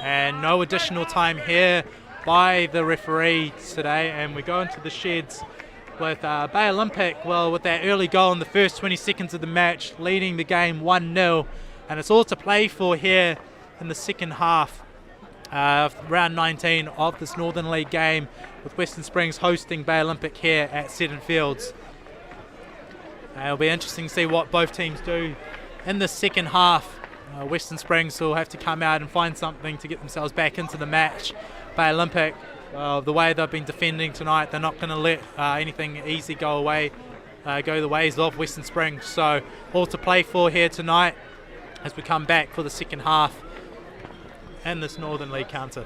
And no additional time here by the referee today. And we go into the sheds with Bay Olympic, well, with that early goal in the first 20 seconds of the match, leading the game 1-0. And it's all to play for here in the second half of round 19 of this Northern League game, with Western Springs hosting Bay Olympic here at Seddon Fields. It'll be interesting to see what both teams do in the second half. Western Springs will have to come out and find something to get themselves back into the match. Bay Olympic, the way they've been defending tonight, they're not going to let anything easy go the ways of Western Springs. So all to play for here tonight as we come back for the second half and this Northern League counter.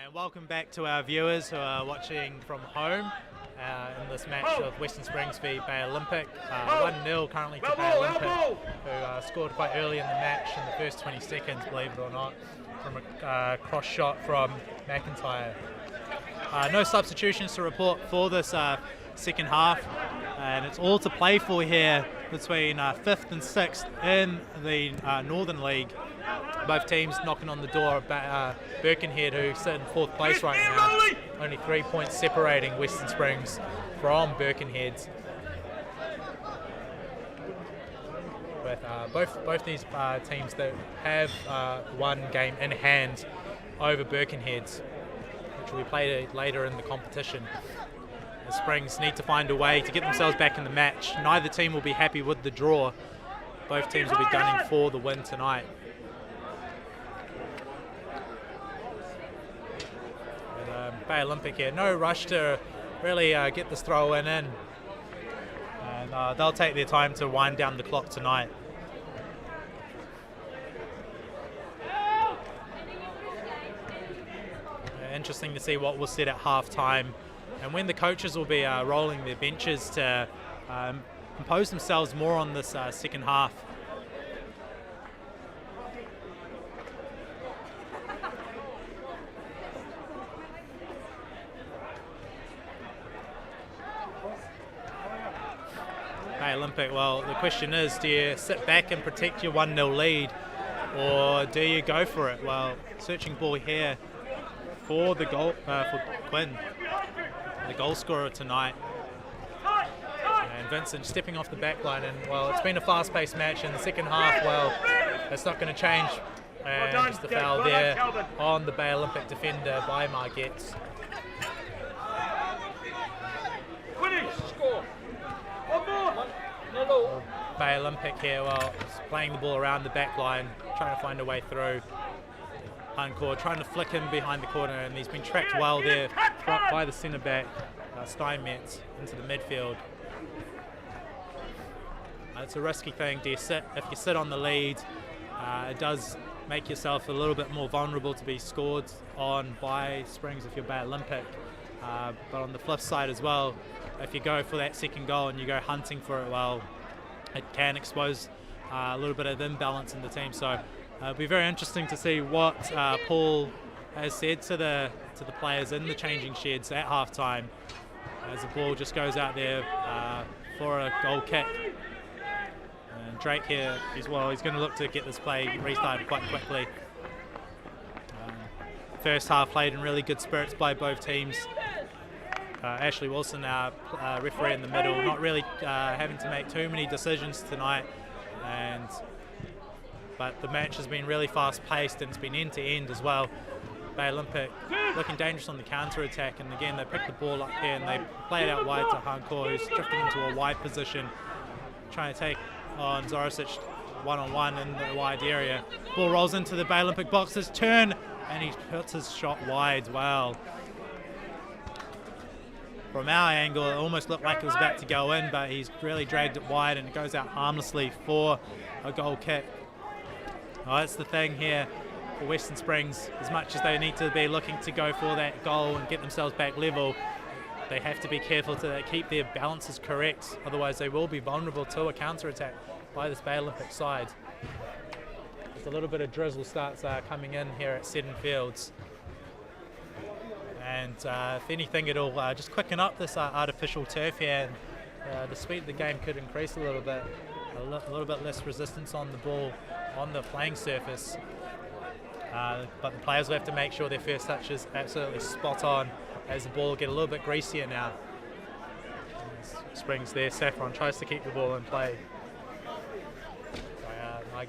And welcome back to our viewers who are watching from home in this match of Western Springs v Bay Olympic. 1-0 currently to Bay Olympic, who scored quite early in the match in the first 20 seconds, believe it or not, from a cross shot from McIntyre. No substitutions to report for this second half, and it's all to play for here between 5th and 6th in the Northern League. Both teams knocking on the door of Birkenhead, who sit in 4th place right now. Only 3 points separating Western Springs from Birkenhead. With both these teams that have one game in hand over Birkenhead, which will be played later in the competition. The Springs need to find a way to get themselves back in the match. Neither team will be happy with the draw. Both teams will be gunning for the win tonight. Bay Olympic here, no rush to really get this throw-in in, and they'll take their time to wind down the clock tonight. interesting to see what was said at half-time and when the coaches will be rolling their benches to impose themselves more on this second half. Bay Olympic, well, the question is, do you sit back and protect your 1-0 lead, or do you go for it? Well, searching ball here for the goal for Quinn, the goal scorer tonight. And Vincent stepping off the back line, and well, it's been a fast-paced match in the second half. Well, it's not going to change. And just a foul there on the Bay Olympic defender by Margetts. Bay Olympic here, well, playing the ball around the back line, trying to find a way through. Hancourt trying to flick him behind the corner, and he's been tracked well there by the centre back, Steinmetz, into the midfield. It's a risky thing. Do you sit? If you sit on the lead, it does make yourself a little bit more vulnerable to be scored on by Springs if you're Bay Olympic. But on the flip side as well, if you go for that second goal and you go hunting for it, well, it can expose a little bit of imbalance in the team. So it'll be very interesting to see what Paul has said to the players in the changing sheds at half-time as the ball just goes out there for a goal kick. And Drake here as well, he's going to look to get this play restarted quite quickly. First half played in really good spirits by both teams. Ashley Wilson, our referee in the middle, not really having to make too many decisions tonight, but the match has been really fast-paced and it's been end-to-end as well. Bay Olympic looking dangerous on the counter-attack, and again they pick the ball up here and they play it out wide to Hancourt, who's drifting into a wide position, trying to take on Zoricic one-on-one in the wide area. Ball rolls into the Bay Olympic box, his turn, and he puts his shot wide. Well, from our angle, it almost looked like it was about to go in, but he's really dragged it wide and it goes out harmlessly for a goal kick. Well, that's the thing here for Western Springs. As much as they need to be looking to go for that goal and get themselves back level, they have to be careful to keep their balances correct. Otherwise, they will be vulnerable to a counter-attack by this Bay Olympic side. Just a little bit of drizzle starts coming in here at Seddon Fields. And if anything, it'll just quicken up this artificial turf here, and the speed of the game could increase a little bit. A little bit less resistance on the ball on the playing surface. But the players will have to make sure their first touch is absolutely spot on as the ball will get a little bit greasier now. Springs there, Saffron tries to keep the ball in play.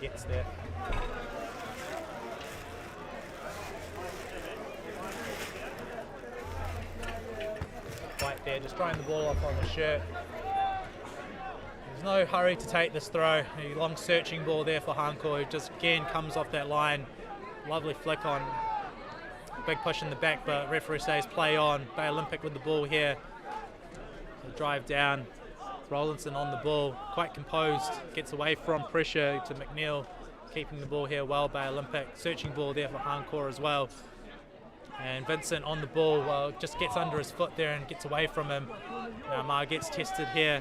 Gets there. Right there, just throwing the ball off on the shirt. There's no hurry to take this throw. A long searching ball there for Hancourt, who just again comes off that line. Lovely flick on. Big push in the back, but referee says play on. Bay Olympic with the ball here. The drive down. Rollinson on the ball, quite composed, gets away from pressure to McNeil, keeping the ball here well. Bay Olympic, searching ball there for Hancourt as well. And Vincent on the ball, well, just gets under his foot there and gets away from him. Mar gets tested here.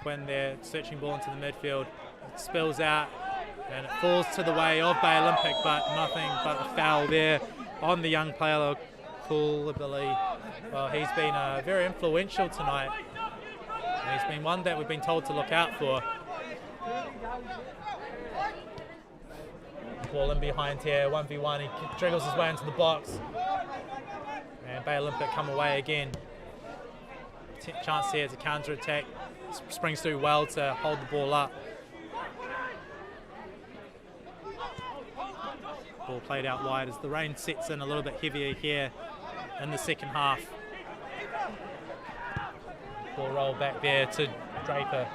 When they're searching ball into the midfield, it spills out and it falls to the way of Bay Olympic, but nothing but a foul there on the young player. Well, he's been very influential tonight. And he's been one that we've been told to look out for. Ball in behind here, 1v1, he triggles his way into the box. And Bay Olympic come away again. Chance here to counter-attack. Springs through well to hold the ball up. Ball played out wide as the rain sets in a little bit heavier here in the second half. Ball roll back there to Draper.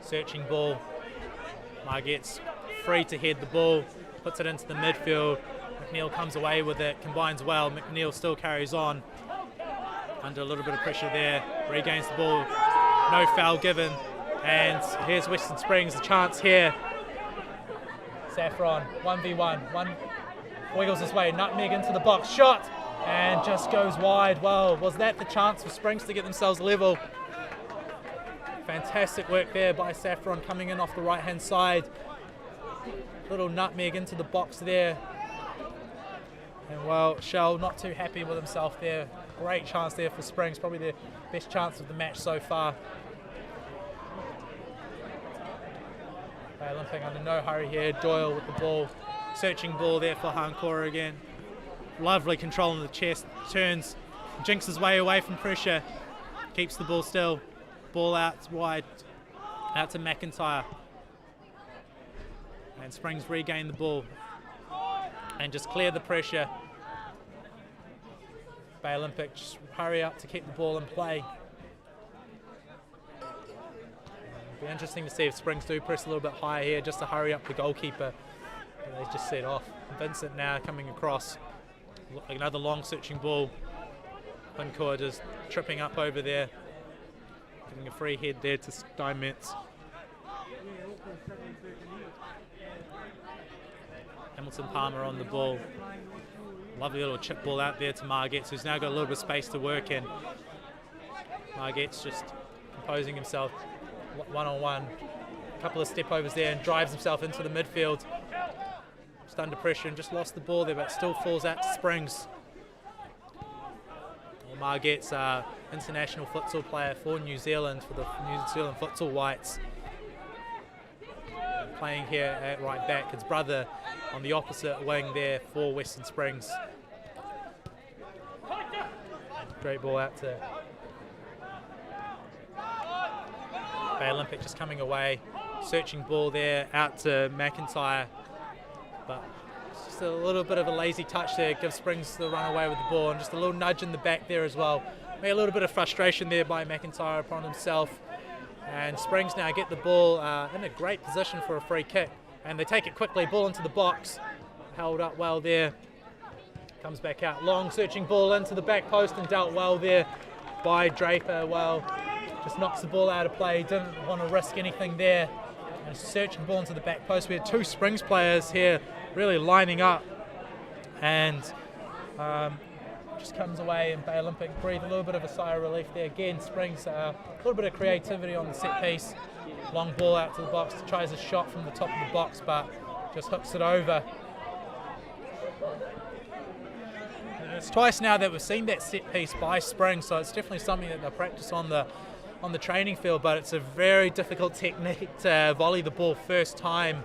Searching ball. Margetts free to head the ball, puts it into the midfield. McNeil comes away with it, combines well. McNeil still carries on under a little bit of pressure there. Regains the ball, no foul given. And here's Western Springs, a chance here Saffron, 1v1, one wiggles his way, nutmeg into the box, shot, and just goes wide. Well, was that the chance for Springs to get themselves level? Fantastic work there by Saffron coming in off the right-hand side. Little nutmeg into the box there. And well, Shell not too happy with himself there. Great chance there for Springs, probably their best chance of the match so far. Olympic under no hurry here. Doyle with the ball. Searching ball there for Hankora again. Lovely control in the chest. Turns. Jinks his way away from pressure. Keeps the ball still. Ball out wide. Out to McIntyre. And Springs regain the ball. And just clear the pressure. Bay Olympic just hurry up to keep the ball in play. Be interesting to see if Springs do press a little bit higher here just to hurry up the goalkeeper. They just set off. Vincent now coming across. Another long searching ball. Hankora just tripping up over there. Giving a free head there to Steinmetz. Hamilton Palmer on the ball. Lovely little chip ball out there to Margetts, who's now got a little bit of space to work in. Margetts just composing himself one-on-one. A couple of step overs there and drives himself into the midfield. Just under pressure and just lost the ball there, but still falls out to Springs. Margetts, international futsal player for New Zealand, for the New Zealand Futsal Whites. Playing here at right back. His brother on the opposite wing there for Western Springs. Great ball out to Bay Olympic, just coming away. Searching ball there out to McIntyre. But just a little bit of a lazy touch there. Gives Springs the run away with the ball, and just a little nudge in the back there as well. Maybe a little bit of frustration there by McIntyre upon himself. And Springs now get the ball in a great position for a free kick. And they take it quickly, ball into the box. Held up well there. Comes back out, long searching ball into the back post and dealt well there by Draper. Well, just knocks the ball out of play, didn't want to risk anything there. And searching ball into the back post. We had two Springs players here really lining up. And just comes away, and Bay Olympic breathe a little bit of a sigh of relief there. Again, Springs a little bit of creativity on the set piece. Long ball out to the box, tries a shot from the top of the box, but just hooks it over. And it's twice now that we've seen that set piece by Springs, so it's definitely something that they'll practice on the training field, but it's a very difficult technique to volley the ball first time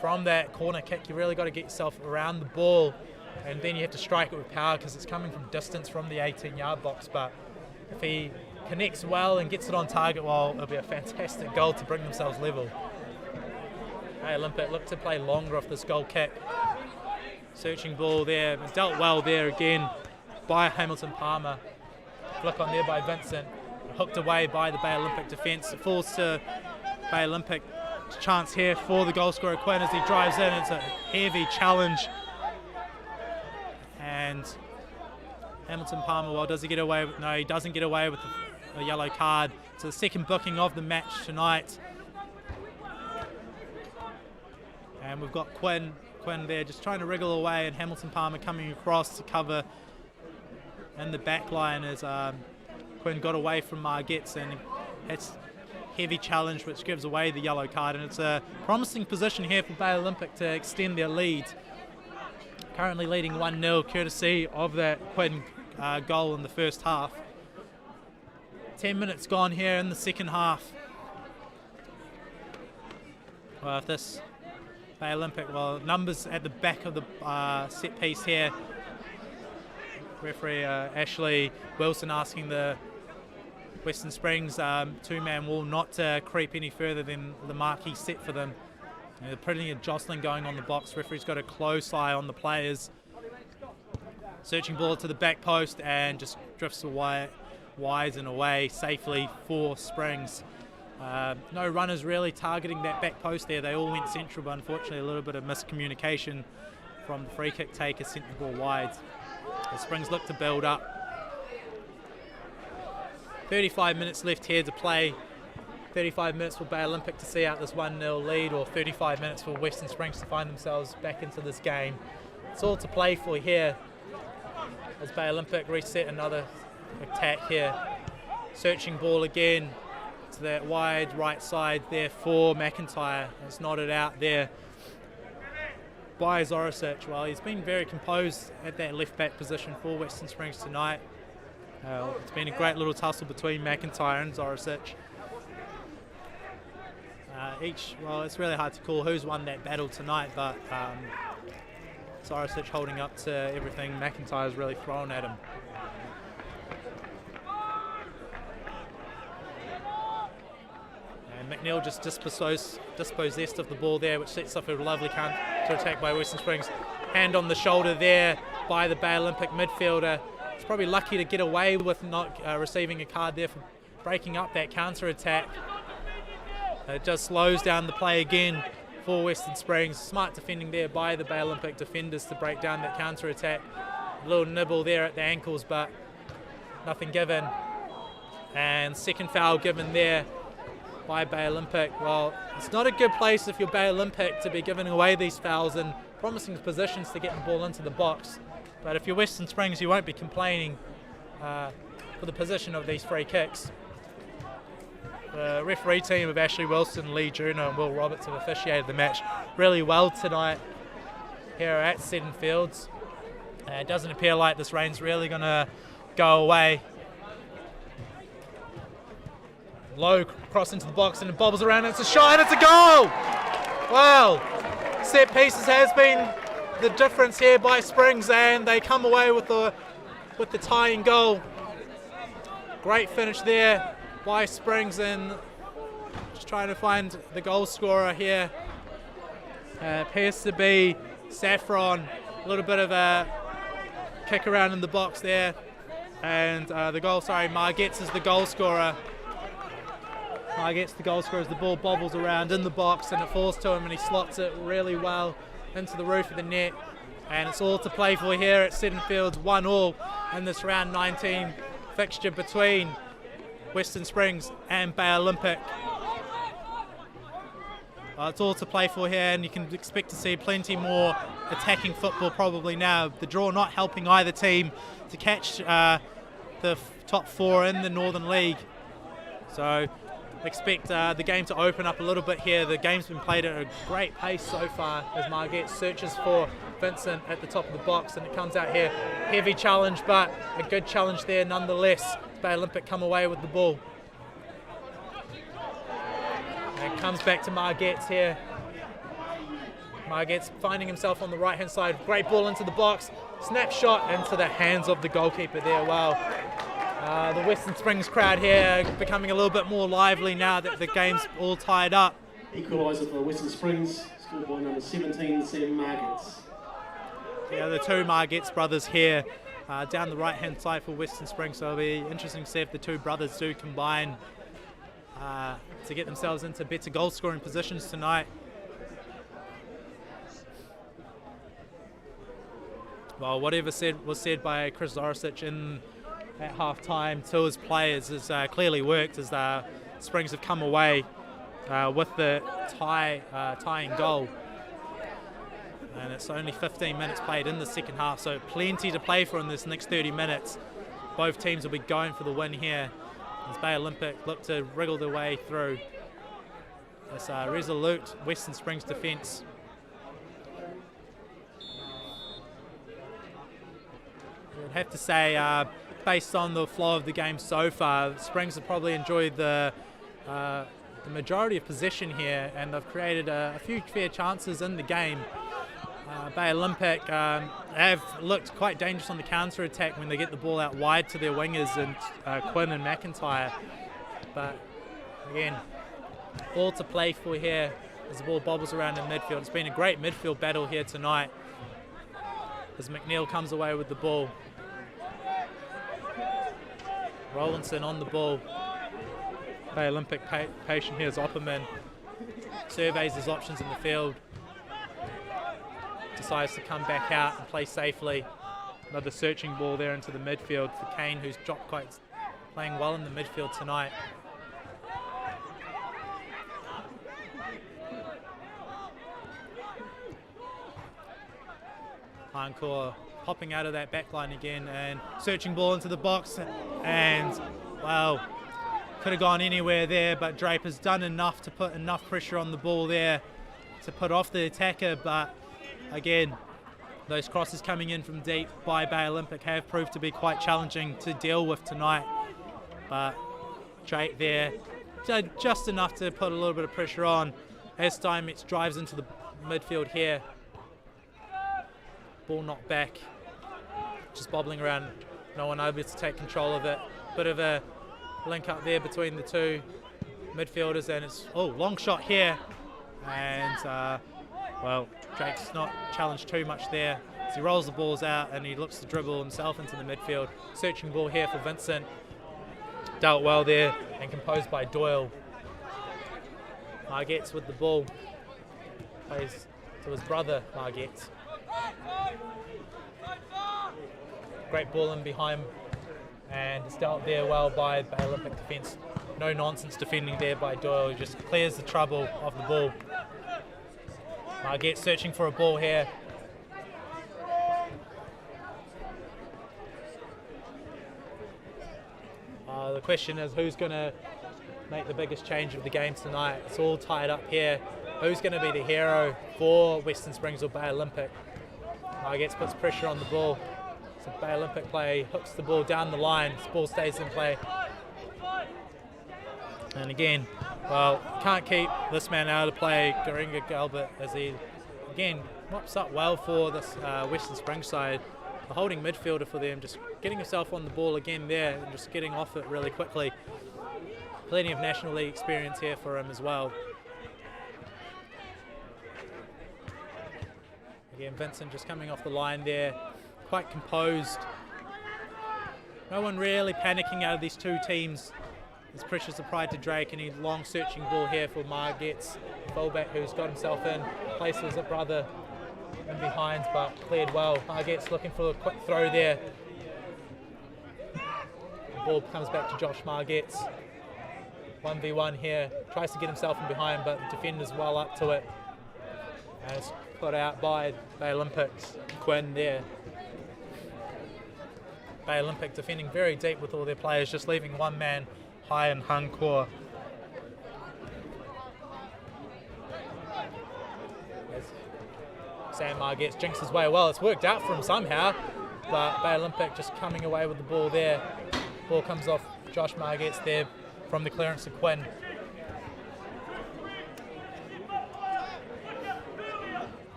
from that corner kick. You really got to get yourself around the ball, and then you have to strike it with power because it's coming from distance from the 18-yard box. But if he connects well and gets it on target, well, it'll be a fantastic goal to bring themselves level. Hey, Olympic look to play longer off this goal kick. Searching ball there, dealt well there again by Hamilton Palmer. Flick on there by Vincent, hooked away by the Bay Olympic defence. It falls to Bay Olympic. Chance here for the goal scorer Quinn as he drives in. It's a heavy challenge. And Hamilton Palmer, well, does he get away with? No, he doesn't get away with a yellow card. It's the second booking of the match tonight. And we've got Quinn there just trying to wriggle away, and Hamilton Palmer coming across to cover in the back line as Quinn got away from Margetts, and it's heavy challenge which gives away the yellow card, and it's a promising position here for Bay Olympic to extend their lead. Currently leading 1-0 courtesy of that Quinn goal in the first half. 10 minutes gone here in the second half. Well, if this Bay Olympic, well, numbers at the back of the set piece here. Referee Ashley Wilson asking the Western Springs two-man wall not to creep any further than the mark he set for them. There's plenty of jostling going on the box. Referee's got a close eye on the players. Searching ball to the back post and just drifts away, wide and away safely for Springs. No runners really targeting that back post there. They all went central, but unfortunately a little bit of miscommunication from the free kick taker, sent the ball wide. The Springs look to build up. 35 minutes left here to play. 35 minutes for Bay Olympic to see out this 1-0 lead, or 35 minutes for Western Springs to find themselves back into this game. It's all to play for here as Bay Olympic reset another attack here. Searching ball again to that wide right side there for McIntyre. It's nodded out there by Zoricic. Well, he's been very composed at that left back position for Western Springs tonight. It's been a great little tussle between McIntyre and Zoricic. Well, it's really hard to call who's won that battle tonight, but Zoricic holding up to everything McIntyre's really thrown at him. And McNeil just dispossessed of the ball there, which sets off a lovely counter-attack by Western Springs. Hand on the shoulder there by the Bay Olympic midfielder. He's probably lucky to get away with not receiving a card there for breaking up that counter-attack. It just slows down the play again for Western Springs. Smart defending there by the Bay Olympic defenders to break down that counter-attack. A little nibble there at the ankles, but nothing given. And second foul given there by Bay Olympic. Well, it's not a good place if you're Bay Olympic to be giving away these fouls and promising positions to get the ball into the box. But if you're Western Springs, you won't be complaining for the position of these free kicks. The referee team of Ashley Wilson, Lee Juno and Will Roberts have officiated the match really well tonight here at Seddon Fields. It doesn't appear like this rain's really going to go away. Low cross into the box and it bobbles around and it's a shot and it's a goal! Wow! Set pieces has been the difference here by Springs and they come away with the tying goal. Great finish there by Springs, and just trying to find the goal scorer here. Appears to be Saffron. A little bit of a kick around in the box there, and Margetts is the goal scorer. Margetts the goal scorer as the ball bobbles around in the box and it falls to him and he slots it really well into the roof of the net. And it's all to play for here at Seddon Fields, 1-1 in this round 19 fixture between Western Springs and Bay Olympic. It's all to play for here and you can expect to see plenty more attacking football probably now. The draw not helping either team to catch the top four in the Northern League. So expect the game to open up a little bit here. The game's been played at a great pace so far as Margetts searches for Vincent at the top of the box and it comes out here. Heavy challenge, but a good challenge there nonetheless. Bay Olympic come away with the ball. And it comes back to Margetts here. Margetts finding himself on the right hand side. Great ball into the box. Snapshot into the hands of the goalkeeper there. Wow. The Western Springs crowd here becoming a little bit more lively now that the game's all tied up. Equaliser for Western Springs, scored by number 17, Sam Margetts. Yeah, the two Margetts brothers here down the right hand side for Western Springs, so it'll be interesting to see if the two brothers do combine to get themselves into better goal scoring positions tonight. Well, whatever was said by Chris Zoricic at half time to his players has clearly worked as the Springs have come away with the tying goal. And it's only 15 minutes played in the second half, so plenty to play for in this next 30 minutes. Both teams will be going for the win here as Bay Olympic look to wriggle their way through this resolute Western Springs defence. I'd have to say, based on the flow of the game so far, Springs have probably enjoyed the majority of possession here, and they've created a few fair chances in the game. Bay Olympic have looked quite dangerous on the counter-attack when they get the ball out wide to their wingers and Quinn and McIntyre. But again, all to play for here as the ball bobbles around in midfield. It's been a great midfield battle here tonight as McNeil comes away with the ball. Rollinson on the ball. Bay Olympic patient here as Opperman surveys his options in the field. Decides to come back out and play safely. Another searching ball there into the midfield for Kane, who's playing well in the midfield tonight. Encore popping out of that back line again and searching ball into the box, and well, could have gone anywhere there, but Draper's done enough to put enough pressure on the ball there to put off the attacker. But again, those crosses coming in from deep by Bay Olympic have proved to be quite challenging to deal with tonight. But Drake there did just enough to put a little bit of pressure on. As Steinmetz drives into the midfield here. Ball knocked back, just bobbling around, no one able to take control of it. Bit of a link up there between the two midfielders, and it's long shot here, and well, Drake's not challenged too much there as he rolls the balls out and he looks to dribble himself into the midfield. Searching ball here for Vincent, dealt well there and composed by Doyle. Margetts with the ball, plays to his brother Margetts. Great ball in behind, and it's dealt there well by Bay Olympic defence. No nonsense defending there by Doyle, he just clears the trouble of the ball. Margetts searching for a ball here. The question is, who's going to make the biggest change of the game tonight? It's all tied up here. Who's going to be the hero for Western Springs or Bay Olympic? Margetts puts pressure on the ball. So Bay Olympic play, hooks the ball down the line. This ball stays in play. And again, well, can't keep this man out of play, Garinga Galbert, as he again mops up well for this Western Springs side. The holding midfielder for them, just getting himself on the ball again there and just getting off it really quickly. Plenty of National League experience here for him as well. Again, Vincent just coming off the line there, quite composed. No one really panicking out of these two teams. His pressures applied to Drake, and he long searching ball here for Margetts, fullback who's got himself in, places a brother in behind, but cleared well. Margetts looking for a quick throw there. The ball comes back to Josh Margetts. 1v1 here, tries to get himself in behind, but the defender's well up to it. And it's put out by Bay Olympics, Quinn there. Bay Olympic defending very deep with all their players, just leaving one man high in hung core. Sam Margetts jinks his way well. It's worked out for him somehow, but Bay Olympic just coming away with the ball there. Ball comes off Josh Margetts there from the clearance of Quinn.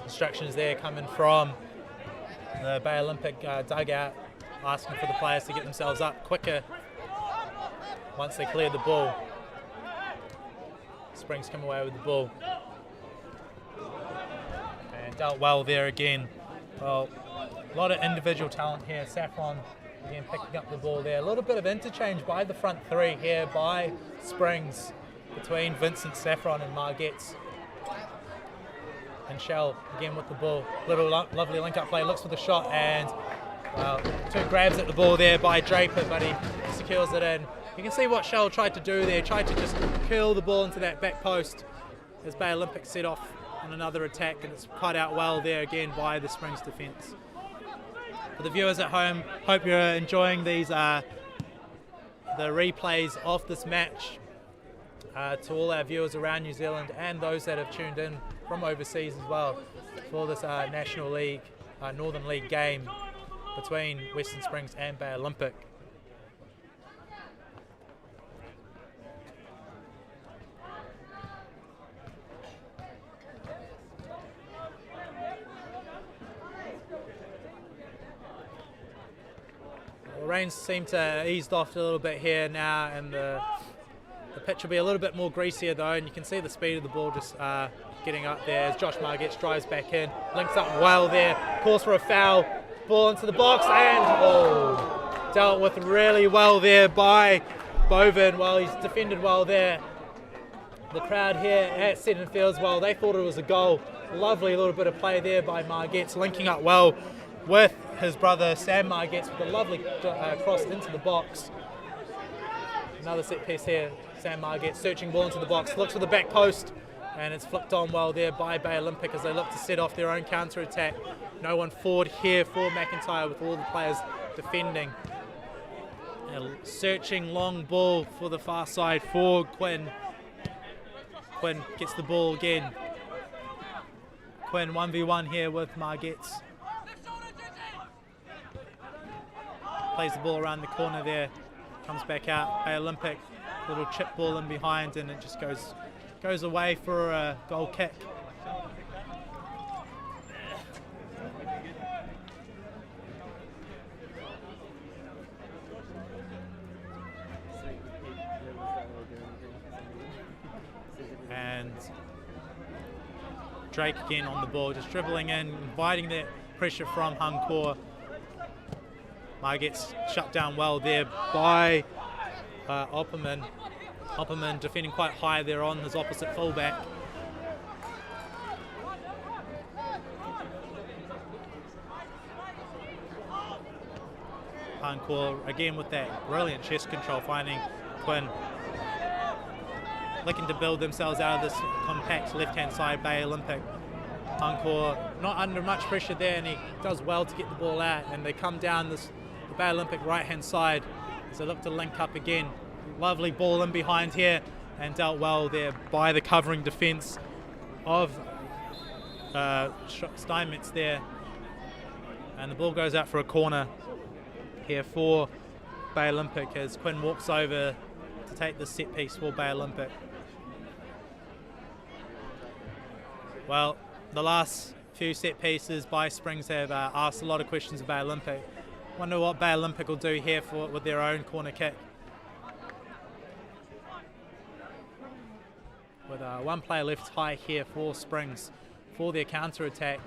Instructions there coming from the Bay Olympic dugout, asking for the players to get themselves up quicker once they clear the ball. Springs come away with the ball. And dealt well there again. Well, a lot of individual talent here. Saffron again picking up the ball there. A little bit of interchange by the front three here by Springs between Vincent, Saffron and Margetts. And Shell again with the ball. Little lovely link-up play, looks for the shot, and well, two grabs at the ball there by Draper, but he secures it in. You can see what Shell tried to do there, tried to just curl the ball into that back post as Bay Olympic set off on another attack, and it's cut out well there again by the Springs defence. For the viewers at home, hope you're enjoying these the replays of this match. To all our viewers around New Zealand and those that have tuned in from overseas as well for this National League, Northern League game between Western Springs and Bay Olympic. The rains seem to eased off a little bit here now, and the pitch will be a little bit more greasier though, and you can see the speed of the ball just getting up there as Josh Margetts drives back in, links up well there, calls for a foul, ball into the box, and dealt with really well there by Boven. Well, he's defended well there. The crowd here at Seddon Fields, well, they thought it was a goal. Lovely little bit of play there by Margetts, linking up well with his brother Sam Margetts with a lovely cross into the box. Another set piece here. Sam Margetts searching ball into the box, looks for the back post, and it's flicked on well there by Bay Olympic as they look to set off their own counter-attack. No one forward here for McIntyre with all the players defending. A searching long ball for the far side for Quinn. Quinn gets the ball again. Quinn 1v1 here with Margetts. Plays the ball around the corner there. Comes back out. Bay Olympic, little chip ball in behind, and it just goes away for a goal kick. And Drake again on the ball, just dribbling in, inviting that pressure from Hangkor. Gets shut down well there by Opperman. Opperman defending quite high there on his opposite fullback. Hangkor again with that brilliant chest control, finding Quinn. Looking to build themselves out of this compact left-hand side Bay Olympic. Hangkor not under much pressure there, and he does well to get the ball out, and they come down the Bay Olympic right-hand side as they look to link up again. Lovely ball in behind here, and dealt well there by the covering defence of Steinmetz there. And the ball goes out for a corner here for Bay Olympic as Quinn walks over to take the set piece for Bay Olympic. Well, the last few set pieces by Springs have asked a lot of questions of Bay Olympic. Wonder what Bay Olympic will do here with their own corner kick. With one player left high here for Springs for their counter attack.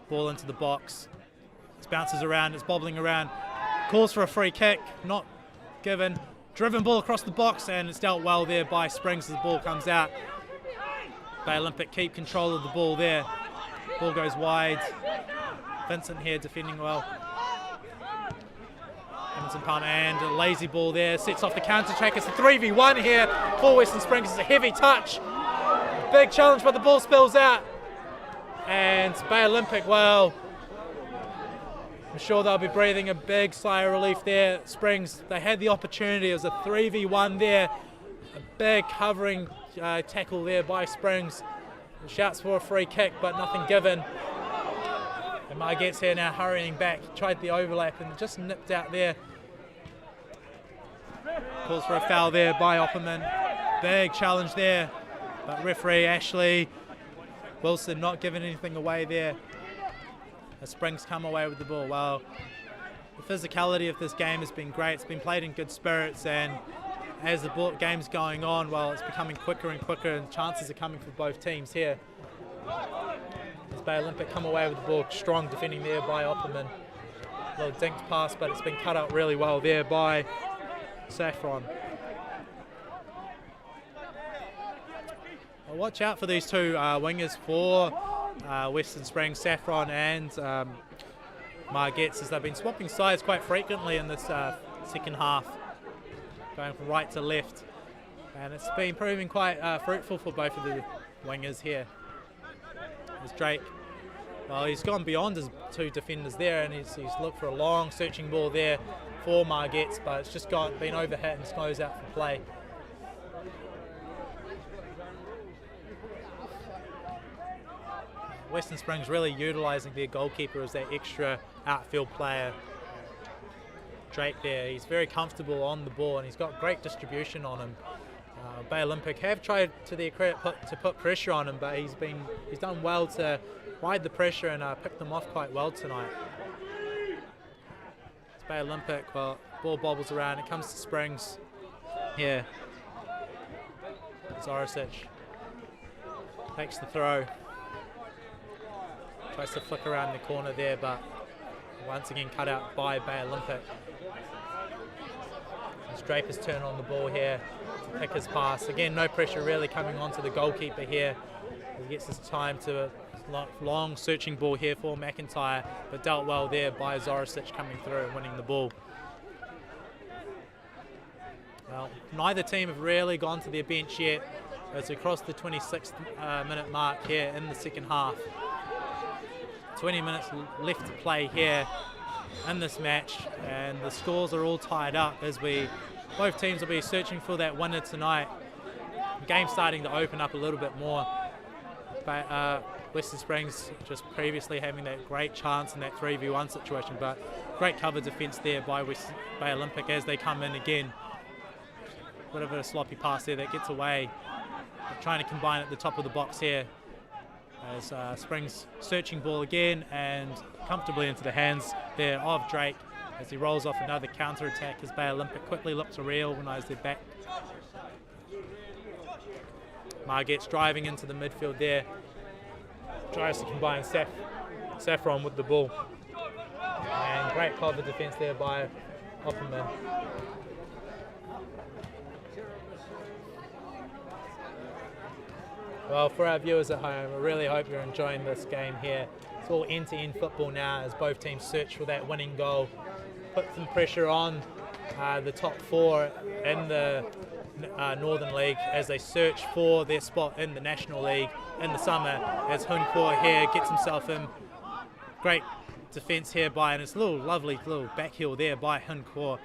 Ball into the box. It bounces around, it's bobbling around. Calls for a free kick, not given. Driven ball across the box, and it's dealt well there by Springs as the ball comes out. Bay Olympic keep control of the ball there. Ball goes wide. Vincent here defending well. Emerson Palmer, and a lazy ball there. Sets off the counter attack. It's a 3v1 here for Western Springs. It's a heavy touch. Big challenge, but the ball spills out. And Bay Olympic, well, I'm sure they'll be breathing a big sigh of relief there. Springs, they had the opportunity. It was a 3v1 there. A big covering tackle there by Springs. Shouts for a free kick, but nothing given. And Margetts here now hurrying back. Tried the overlap and just nipped out there. Calls for a foul there by Opperman. Big challenge there. But referee Ashley Wilson not giving anything away there. The Springs come away with the ball. Well, the physicality of this game has been great. It's been played in good spirits, and as the game's going on, well, it's becoming quicker and quicker, and chances are coming for both teams here. As Bay Olympic come away with the ball, strong defending there by Opperman. A little dinked pass, but it's been cut out really well there by Saffron. Well, watch out for these two wingers for Western Springs, Saffron and Margetts, as they've been swapping sides quite frequently in this second half, going from right to left, and it's been proving quite fruitful for both of the wingers here. As Drake, well, he's gone beyond his two defenders there, and he's looked for a long searching ball there for Margetts, but it's just been overhit and goes out for play. Western Springs really utilising their goalkeeper as that extra outfield player. Drake there, he's very comfortable on the ball and he's got great distribution on him. Bay Olympic have tried, to their credit, to put pressure on him, but he's done well to ride the pressure and pick them off quite well tonight. It's Bay Olympic, well, ball bobbles around, it comes to Springs here. Zoricic takes the throw. Tries to flick around the corner there, but once again cut out by Bay Olympic. It's Draper's turn on the ball here to pick his pass. Again, no pressure really coming onto the goalkeeper here. He gets his time to a long searching ball here for McIntyre, but dealt well there by Zoricic coming through and winning the ball. Well, neither team have really gone to their bench yet. as we cross the 26th minute mark here in the second half. 20 minutes left to play here in this match, and the scores are all tied up as both teams will be searching for that winner tonight. The game's starting to open up a little bit more, but Western Springs just previously having that great chance in that 3v1 situation, but great cover defence there by Bay Olympic as they come in again. Bit of a sloppy pass there that gets away. They're trying to combine at the top of the box here as Springs searching ball again and comfortably into the hands there of Drake as he rolls off another counter attack as Bay Olympic quickly look to reorganise their back. Margette's driving into the midfield there, tries to combine Saffron with the ball, and great cover defence there by Opperman. Well, for our viewers at home, I really hope you're enjoying this game here. It's all end-to-end football now as both teams search for that winning goal, put some pressure on the top four in the Northern League as they search for their spot in the National League in the summer, as Hunkor here gets himself in. Great defence here and it's a lovely little back heel there by Hunkor.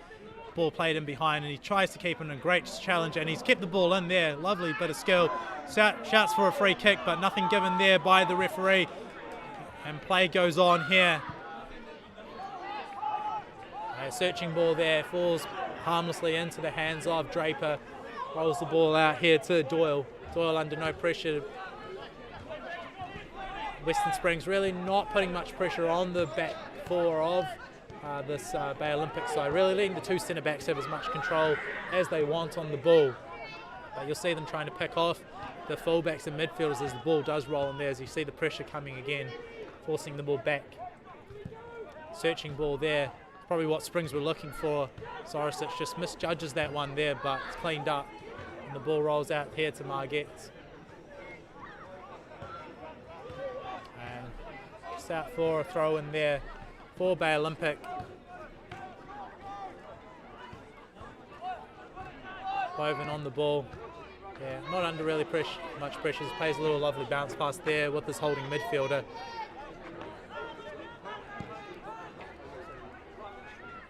Ball played in behind and he tries to keep in a great challenge and he's kept the ball in there. Lovely bit of skill. Shouts for a free kick, but nothing given there by the referee. And play goes on here. A searching ball there falls harmlessly into the hands of Draper. Rolls the ball out here to Doyle. Doyle under no pressure. Western Springs really not putting much pressure on the back four of this Bay Olympic side, really letting the two centre backs have as much control as they want on the ball. But you'll see them trying to pick off the fullbacks and midfielders as the ball does roll in there, as you see the pressure coming again, forcing the ball back. Searching ball there, probably what Springs were looking for. Sorosic just misjudges that one there, but it's cleaned up. And the ball rolls out here to Margette. And just out for a throw in there for Bay Olympic. Boven on the ball. Yeah, not under really much pressure. Plays a little lovely bounce pass there with his holding midfielder.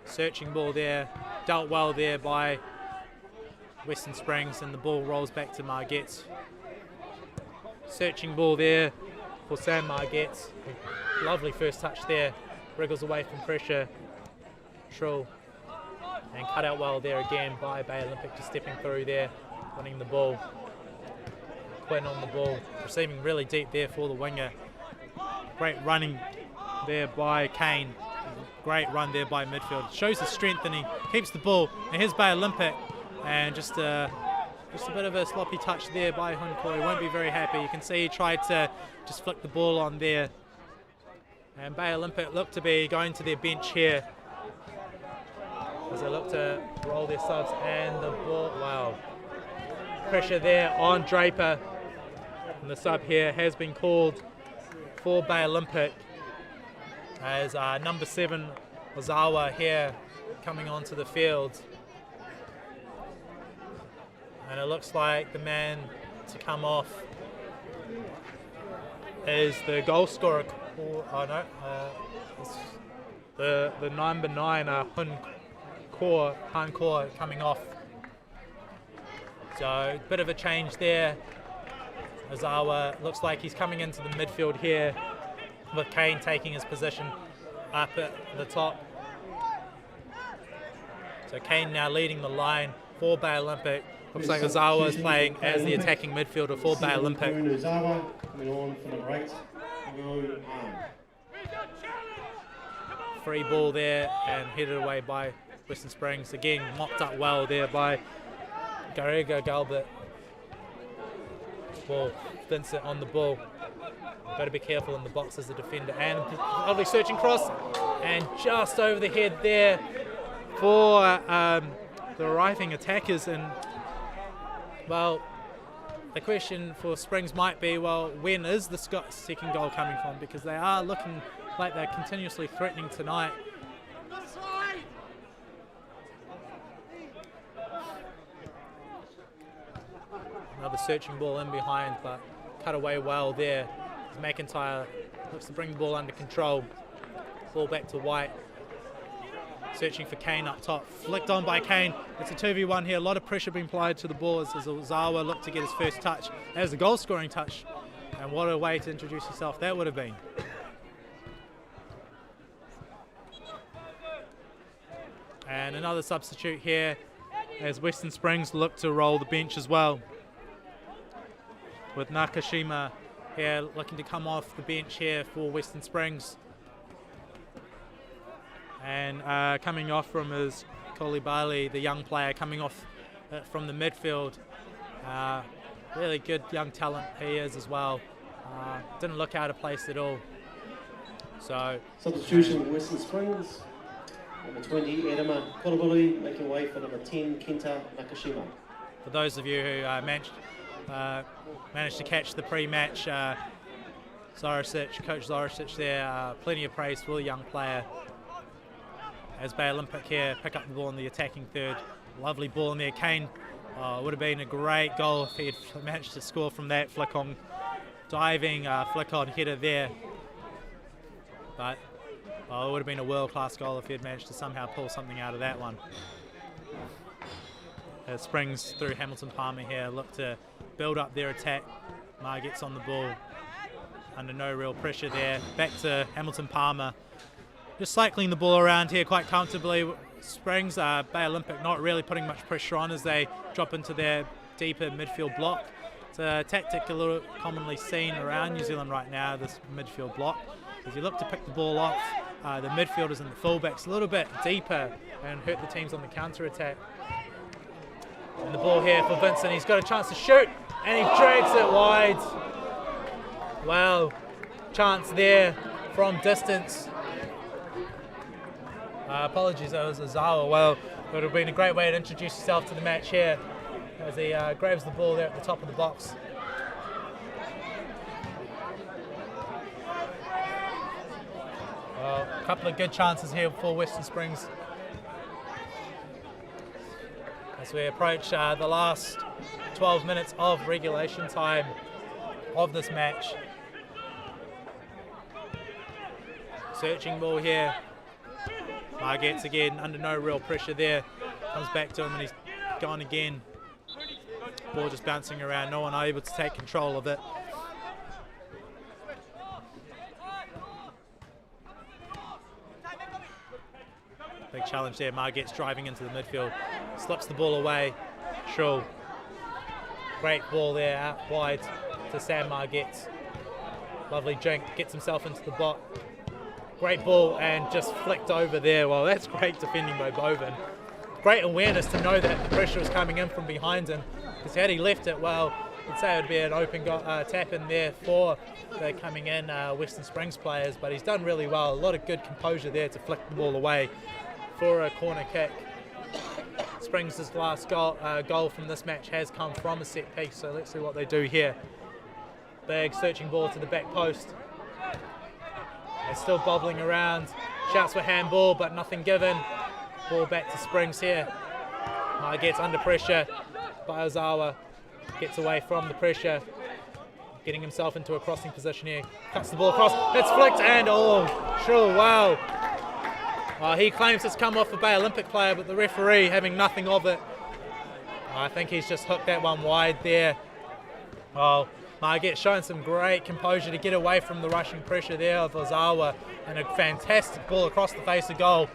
Searching ball there, dealt well there by Western Springs, and the ball rolls back to Margette. Searching ball there for Sam Margette. Lovely first touch there. Wriggles away from pressure. Trill. And cut out well there again by Bay Olympic, just stepping through there, winning the ball. Quinn on the ball, receiving really deep there for the winger. Great running there by Kane. Great run there by midfield. Shows his strength and he keeps the ball. And here's Bay Olympic, and just a bit of a sloppy touch there by Hunkor. He won't be very happy. You can see he tried to just flick the ball on there. And Bay Olympic look to be going to their bench here as they look to roll their subs, and the ball, wow. Pressure there on Draper. And the sub here has been called for Bay Olympic as number 7, Ozawa here coming onto the field. And it looks like the man to come off is the goal scorer. It's the number 9, Hunkor coming off. So a bit of a change there. Ozawa looks like he's coming into the midfield here, with Kane taking his position up at the top. So Kane now leading the line for Bay Olympic. Looks like Ozawa is playing as the attacking midfielder for Bay Olympic. Ozawa coming on for number 8. Free ball there and headed away by Western Springs. Again, mopped up well there by Garriga Galbert. Ball, Vincent on the ball. Got to be careful in the box as a defender. And lovely searching cross. And just over the head there for the arriving attackers. And, well, the question for Springs might be, well, when is the Scots' second goal coming from? Because they are looking like they're continuously threatening tonight. Another searching ball in behind, but cut away well there. McIntyre looks to bring the ball under control. Ball back to White. Searching for Kane up top. Flicked on by Kane. It's a 2v1 here. A lot of pressure being applied to the ball as Ozawa looked to get his first touch. That was a goal-scoring touch. And what a way to introduce yourself that would have been. And another substitute here as Western Springs look to roll the bench as well. With Nakashima here looking to come off the bench here for Western Springs. And coming off from is Koulibaly, the young player coming off from the midfield. Really good young talent he is as well. Didn't look out of place at all. So substitution Western Springs. Number 20, Edema Koulibaly, making way for number 10, Kenta Nakashima. For those of you who managed to catch the pre-match, Coach Zoricic there, plenty of praise for the young player. As Bay Olympic here pick up the ball in the attacking third. Lovely ball in there. Kane would have been a great goal if he had managed to score from that flick-on, diving flick-on header there. But it would have been a world-class goal if he had managed to somehow pull something out of that one. As Springs through Hamilton Palmer here look to build up their attack. Mar gets on the ball under no real pressure there. Back to Hamilton Palmer. Just cycling the ball around here quite comfortably. Springs, Bay Olympic not really putting much pressure on as they drop into their deeper midfield block. It's a tactic a little commonly seen around New Zealand right now, this midfield block. As you look to pick the ball off, the midfielders and the fullbacks a little bit deeper and hurt the teams on the counter-attack. And the ball here for Vincent, he's got a chance to shoot and he drags it wide. Wow, chance there from distance. Apologies, that was Ozawa. Well, it would have been a great way to introduce yourself to the match here as he grabs the ball there at the top of the box. Well, a couple of good chances here for Western Springs. As we approach the last 12 minutes of regulation time of this match. Searching ball here. Marget's again under no real pressure there. Comes back to him and he's gone again. Ball just bouncing around, no one able to take control of it. Big challenge there, Marget's driving into the midfield. Slips the ball away. Sure. Great ball there out wide to Sam Marget. Lovely drink, gets himself into the box. Great ball and just flicked over there. Well, that's great defending by Boven. Great awareness to know that the pressure was coming in from behind him. Because had he left it, well, I'd say it would be an open tap in there for the coming in Western Springs players. But he's done really well. A lot of good composure there to flick the ball away for a corner kick. Springs' last goal from this match has come from a set piece. So let's see what they do here. Big searching ball to the back post. It's still bobbling around. Shouts for handball, but nothing given. Ball back to Springs here. Gets under pressure by Ozawa. Gets away from the pressure. Getting himself into a crossing position here. Cuts the ball across. It's flicked and sure, wow. He claims it's come off a Bay Olympic player, but the referee having nothing of it. I think he's just hooked that one wide there. Marget showing some great composure to get away from the rushing pressure there of Ozawa, and a fantastic ball across the face of goal.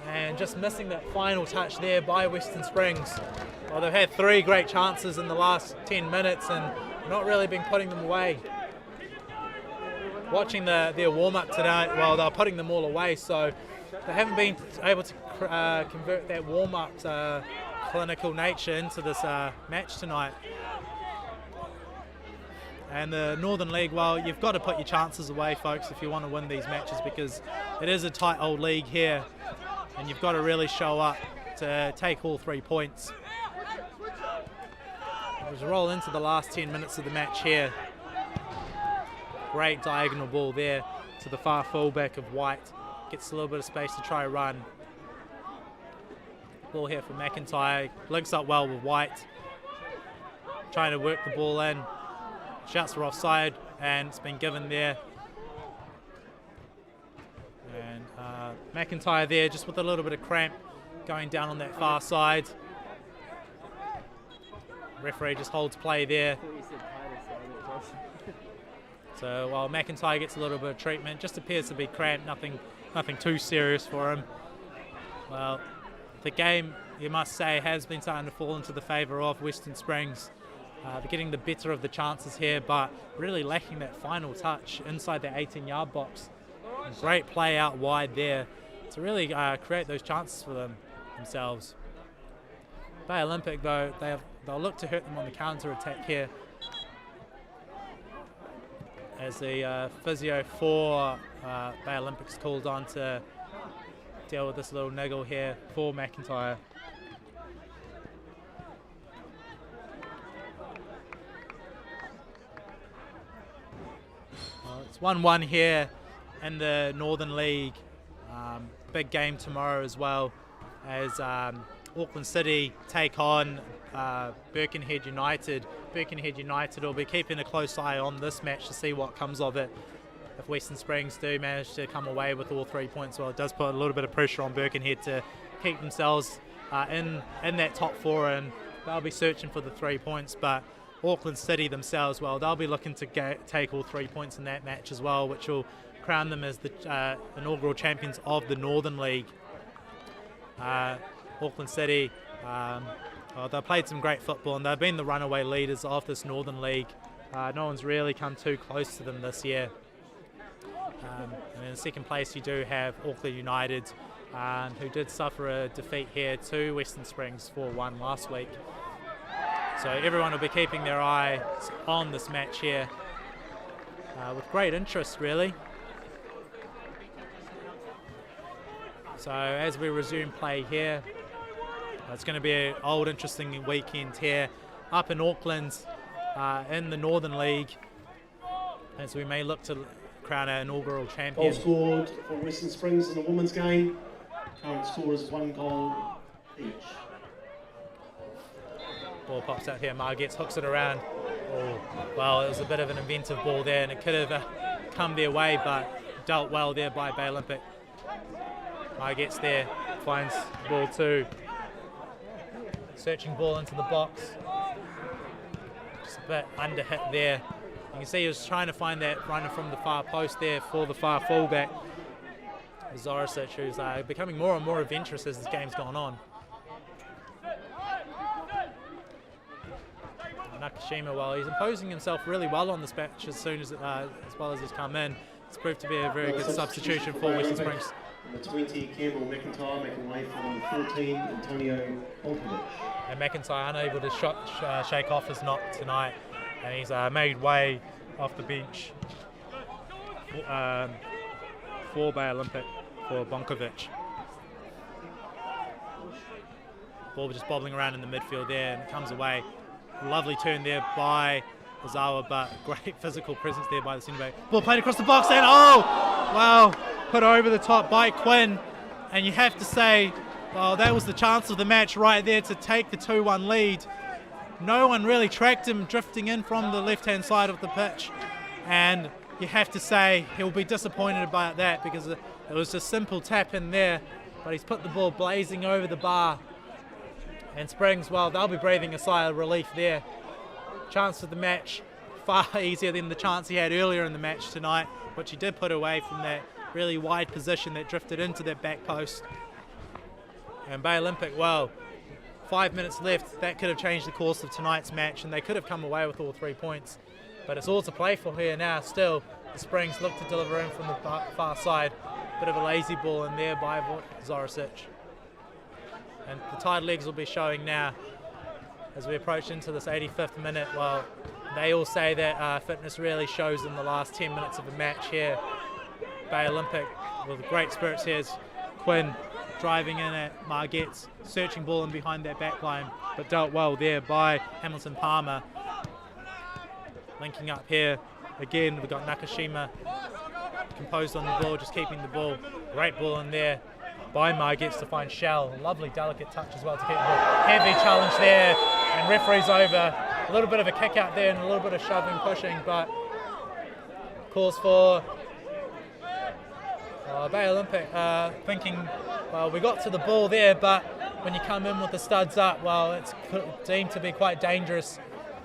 And just missing that final touch there by Western Springs. Well, they've had 3 great chances in the last 10 minutes and not really been putting them away. Watching their warm-up tonight, well, they're putting them all away, so they haven't been able to convert that warm-up clinical nature into this match tonight. And the Northern League, well, you've got to put your chances away, folks, if you want to win these matches, because it is a tight old league here, and you've got to really show up to take all 3 points. Let's roll into the last 10 minutes of the match here. Great diagonal ball there to the far fullback of White. Gets a little bit of space to try run. Ball here for McIntyre. Links up well with White. trying to work the ball in. Shouts were offside, and it's been given there. And McIntyre there just with a little bit of cramp going down on that far side. Referee just holds play there. So while McIntyre gets a little bit of treatment, just appears to be cramped, nothing too serious for him. Well, the game, you must say, has been starting to fall into the favour of Western Springs. They're getting the better of the chances here, but really lacking that final touch inside the 18-yard box. Great play out wide there to really create those chances for themselves. Bay Olympic, though, they'll look to hurt them on the counter-attack here, as the physio for Bay Olympics called on to deal with this little niggle here for McIntyre. Well, it's 1-1 here in the Northern League. Big game tomorrow as well, as Auckland City take on Birkenhead United. Birkenhead United will be keeping a close eye on this match to see what comes of it. If Western Springs do manage to come away with all 3 points, well, it does put a little bit of pressure on Birkenhead to keep themselves in that top 4, and they'll be searching for the 3 points. But Auckland City themselves, well, they'll be looking to take all 3 points in that match as well, which will crown them as the inaugural champions of the Northern League. Auckland City, well, they've played some great football, and they've been the runaway leaders of this Northern League. No one's really come too close to them this year. And in second place you do have Auckland United, who did suffer a defeat here to Western Springs 4-1 last week. So everyone will be keeping their eyes on this match here with great interest, really. So as we resume play here, it's going to be an old interesting weekend here up in Auckland in the Northern League, as we may look to crown our inaugural champion. Goal scored for Western Springs in the women's game. Current score is 1 goal each. Ball pops out here, Margets hooks it around. Oh, well, it was a bit of an inventive ball there, and it could have come their way, but dealt well there by Bay Olympic. Margets there, finds ball 2. Searching ball into the box. Just a bit under hit there. You can see he was trying to find that runner from the far post there for the far fullback, Zorasic, who's becoming more and more adventurous as this game's gone on. Nakashima, well, he's imposing himself really well on this match as well as he's come in. It's proved to be a very good substitution for Western Springs. Number 20, Campbell McIntyre, making way for number 14, Antonio Olkovic. And McIntyre unable to shake off his knock tonight, and he's made way off the bench for Bay Olympic for Bonkovic. Ball just bobbling around in the midfield there, and it comes away. Lovely turn there by Ozawa, but great physical presence there by the centre back. Ball played across the box, and oh, wow, put over the top by Quinn. And you have to say, well, that was the chance of the match right there to take the 2-1 lead. No one really tracked him drifting in from the left-hand side of the pitch, and you have to say he'll be disappointed about that, because it was a simple tap in there, but he's put the ball blazing over the bar. And Springs, well, they'll be breathing a sigh of relief there. Chance of the match far easier than the chance he had earlier in the match tonight, which he did put away from that really wide position that drifted into that back post. And Bay Olympic, well, 5 minutes left, that could have changed the course of tonight's match, and they could have come away with all 3 points. But it's all to play for here now. Still, the Springs look to deliver in from the far side. Bit of a lazy ball in there by Zorasic. And the tied legs will be showing now as we approach into this 85th minute. Well, they all say that fitness really shows in the last 10 minutes of a match here. Bay Olympic with great spirits here is Quinn driving in at Margets, searching ball in behind that back line, but dealt well there by Hamilton Palmer. Linking up here again, we've got Nakashima composed on the ball, just keeping the ball. Great ball in there by Margets to find Shell. Lovely delicate touch as well to keep the ball. Heavy challenge there, and referee's over. A little bit of a kick out there and a little bit of shoving, pushing, but calls for Bay Olympic thinking, well, we got to the ball there, but when you come in with the studs up, well, it's deemed to be quite dangerous.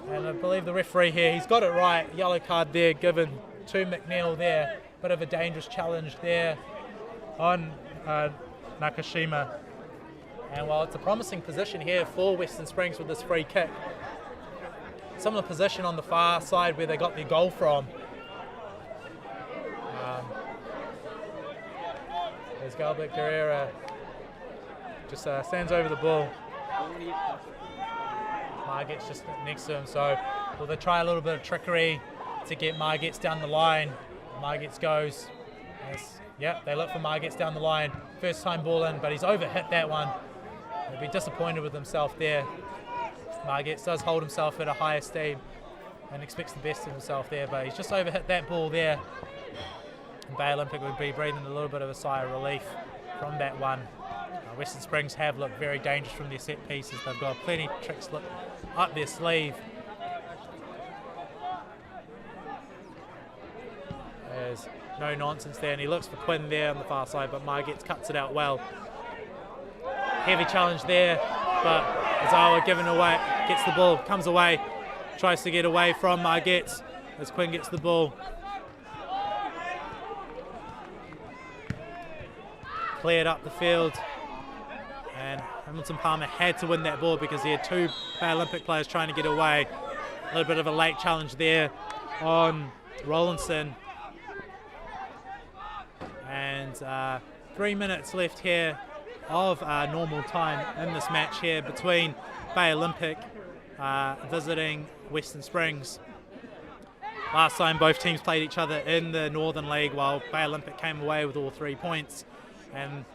And I believe the referee here, he's got it right. Yellow card there given to McNeil there. Bit of a dangerous challenge there on Nakashima. And while it's a promising position here for Western Springs with this free kick, similar position on the far side where they got their goal from. There's Galbert Guerrera, just stands over the ball. Marget's just next to him, so will they try a little bit of trickery to get Marget's down the line? Marget's goes, they look for Marget's down the line. First time ball in, but he's overhit that one. He'll be disappointed with himself there. Marget's does hold himself at a high esteem and expects the best of himself there, but he's just overhit that ball there. And Bay Olympic would be breathing a little bit of a sigh of relief from that one. Western Springs have looked very dangerous from their set pieces. They've got plenty of tricks up their sleeve. There's no nonsense there, and he looks for Quinn there on the far side, but Marget's cuts it out well. Heavy challenge there, but Azawa given away, gets the ball, comes away, tries to get away from Marget's as Quinn gets the ball. Cleared up the field, and Hamilton Palmer had to win that ball because he had two Bay Olympic players trying to get away. A little bit of a late challenge there on Rollinson. And 3 minutes left here of normal time in this match here between Bay Olympic visiting Western Springs. Last time both teams played each other in the Northern League, while Bay Olympic came away with all 3 points. And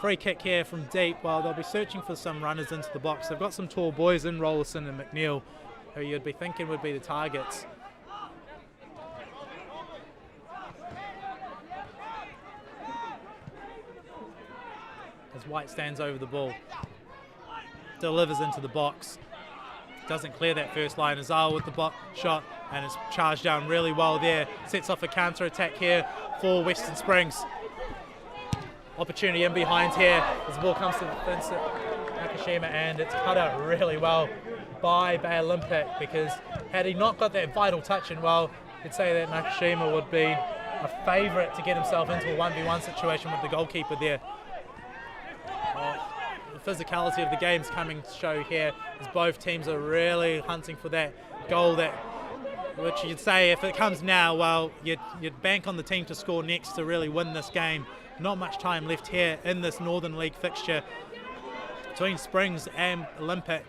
free kick here from deep. Well, they'll be searching for some runners into the box. They've got some tall boys in Rollinson and McNeil, who you'd be thinking would be the targets. As White stands over the ball, delivers into the box, doesn't clear that first line. Azawa with the shot, and it's charged down really well there. Sets off a counter attack here for Western Springs. Opportunity in behind here as the ball comes to Vincent Nakashima, and it's cut out really well by Bay Olympic, because had he not got that vital touch in, well, you'd say that Nakashima would be a favourite to get himself into a 1v1 situation with the goalkeeper there. The physicality of the game's coming to show here, as both teams are really hunting for that goal, which you'd say if it comes now, well, you'd bank on the team to score next to really win this game. Not much time left here in this Northern League fixture between Springs and Olympic,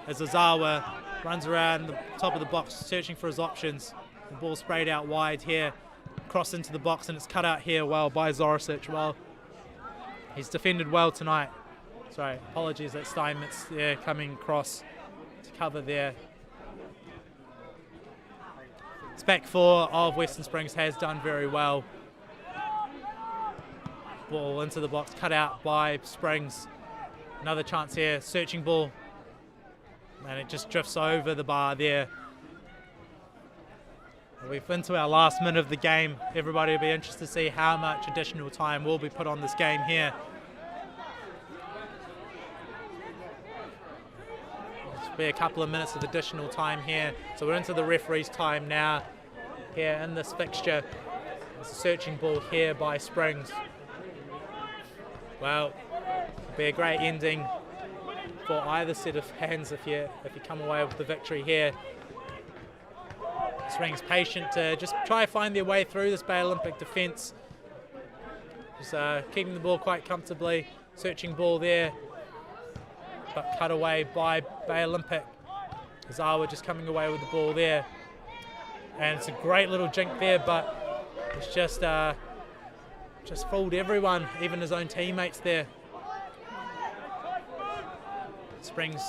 as Azawa runs around the top of the box searching for his options. The ball sprayed out wide here, cross into the box, and it's cut out here well by Zoricic. Well, he's defended well tonight. Sorry, apologies that Steinmetz there coming across to cover there. This back four of Western Springs has done very well. Ball into the box, cut out by Springs. Another chance here, searching ball, and it just drifts over the bar there. We've been to our last minute of the game. Everybody will be interested to see how much additional time will be put on this game here. There'll be a couple of minutes of additional time here, so we're into the referee's time now here in this fixture. There's a searching ball here by Springs. Well, it'll be a great ending for either set of fans if you come away with the victory here. Springs patient to just try to find their way through this Bay Olympic defence. Just keeping the ball quite comfortably, searching ball there, but cut away by Bay Olympic. Azawa just coming away with the ball there, and it's a great little jink there, but it's just fooled everyone, even his own teammates there. Springs,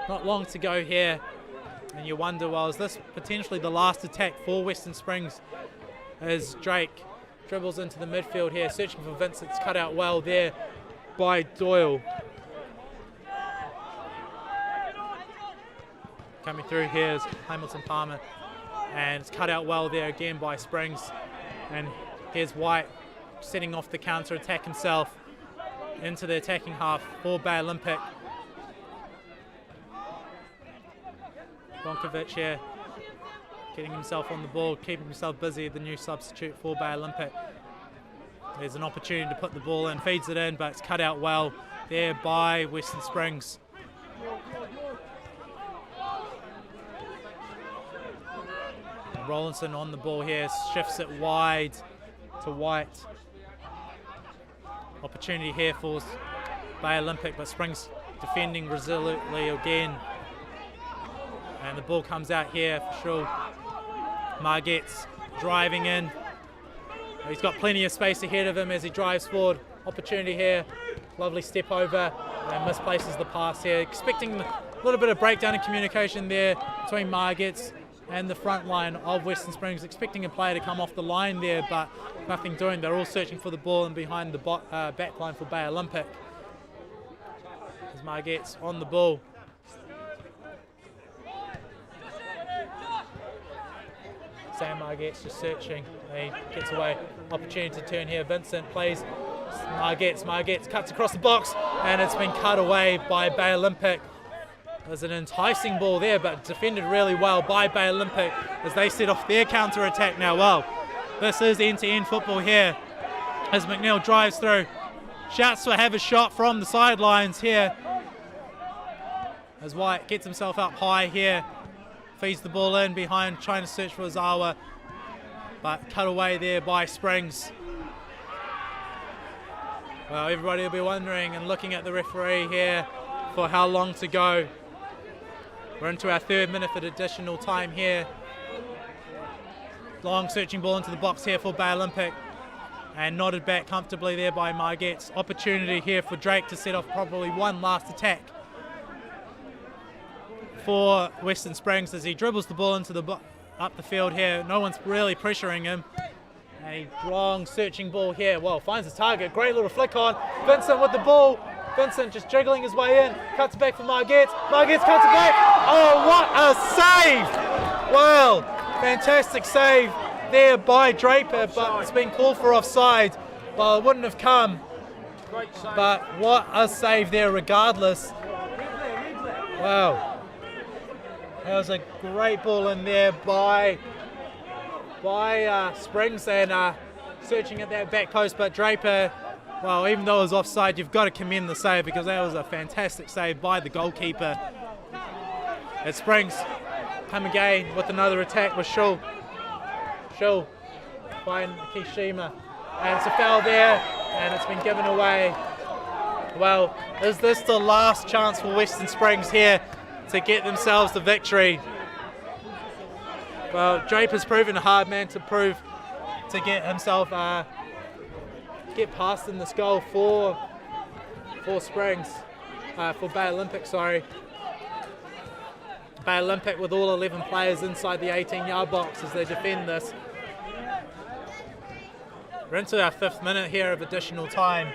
not long to go here, and you wonder, well, is this potentially the last attack for Western Springs? As Drake dribbles into the midfield here, searching for Vincent's cut out well there by Doyle. Coming through here is Hamilton Palmer, and it's cut out well there again by Springs. And here's White setting off the counter attack himself into the attacking half for Bay Olympic. Bonkovic here getting himself on the ball, keeping himself busy, the new substitute for Bay Olympic. There's an opportunity to put the ball in, feeds it in, but it's cut out well there by Western Springs. Rollinson on the ball here, shifts it wide to White. Opportunity here for Bay Olympic, but Springs defending resolutely again. And the ball comes out here for sure. Margette's driving in. He's got plenty of space ahead of him as he drives forward. Opportunity here. Lovely step over and misplaces the pass here. Expecting a little bit of breakdown in communication there between Margette's and the front line of Western Springs. Expecting a player to come off the line there, but nothing doing. They're all searching for the ball and behind the back line for Bay Olympic. As Margette's on the ball. Sam Margette's just searching. He gets away. Opportunity to turn here. Vincent plays Margette's cuts across the box, and it's been cut away by Bay Olympic. There's an enticing ball there, but defended really well by Bay Olympic as they set off their counter attack now. Well, this is end-to-end football here as McNeil drives through. Shouts to have a shot from the sidelines here as White gets himself up high here. Feeds the ball in behind, trying to search for Ozawa, but cut away there by Springs. Well, everybody will be wondering and looking at the referee here for how long to go. We're into our 3rd minute of additional time here. Long searching ball into the box here for Bay Olympic, and nodded back comfortably there by Margette's. Opportunity here for Drake to set off probably one last attack for Western Springs as he dribbles the ball into up the field here. No one's really pressuring him. A long searching ball here. Well, finds his target. Great little flick on. Vincent with the ball. Vincent just jiggling his way in. Cuts it back for Margette's. Margette's cuts it back. Oh, what a save! Well, fantastic save there by Draper, but it's been called for offside. Well, it wouldn't have come. But what a save there regardless. Wow. That was a great ball in there by Springs, and searching at that back post, but Draper, well, even though it was offside, you've got to commend the save because that was a fantastic save by the goalkeeper. At Springs, come again with another attack with Shull. Shull by Kishima, and it's a foul there, and it's been given away. Well, is this the last chance for Western Springs here to get themselves the victory? Well, Draper's proven a hard man to get himself get past in this goal for Springs, for Bay Olympic, sorry. Bay Olympic with all 11 players inside the 18-yard box as they defend this. We're into our 5th minute here of additional time.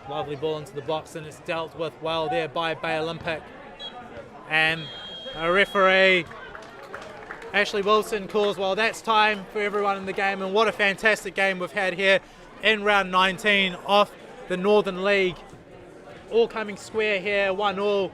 Lovely ball into the box, and it's dealt with well there by Bay Olympic. And a referee, Ashley Wilson, calls, well, that's time for everyone in the game, and what a fantastic game we've had here in round 19 of the Northern League. All coming square here, 1-1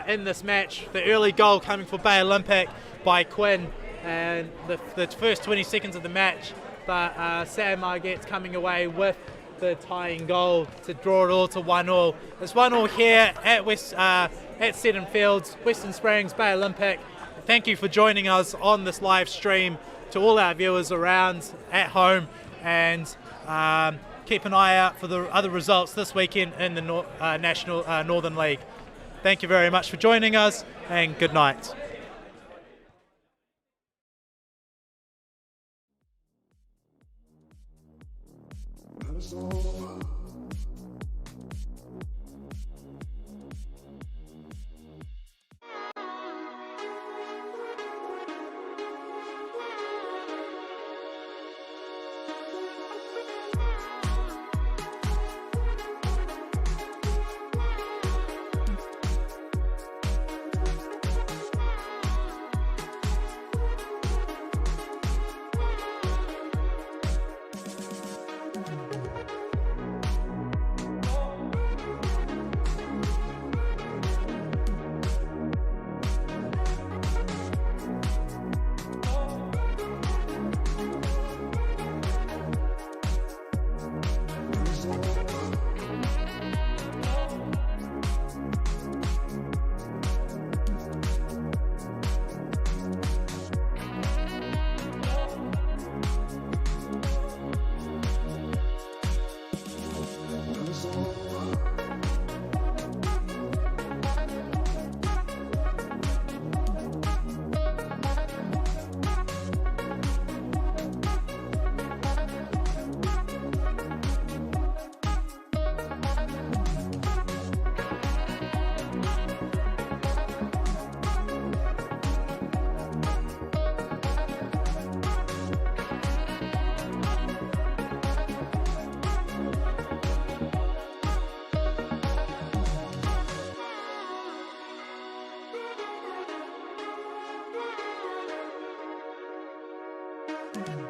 in this match. The early goal coming for Bay Olympic by Quinn, and the first 20 seconds of the match, but Sam Margette's coming away with the tying goal to draw it all to 1-1. It's 1-1 here at Seddon Fields, Western Springs, Bay Olympic. Thank you for joining us on this live stream. To all our viewers around at home, and keep an eye out for the other results this weekend in the National Northern League. Thank you very much for joining us, and good night. Bye.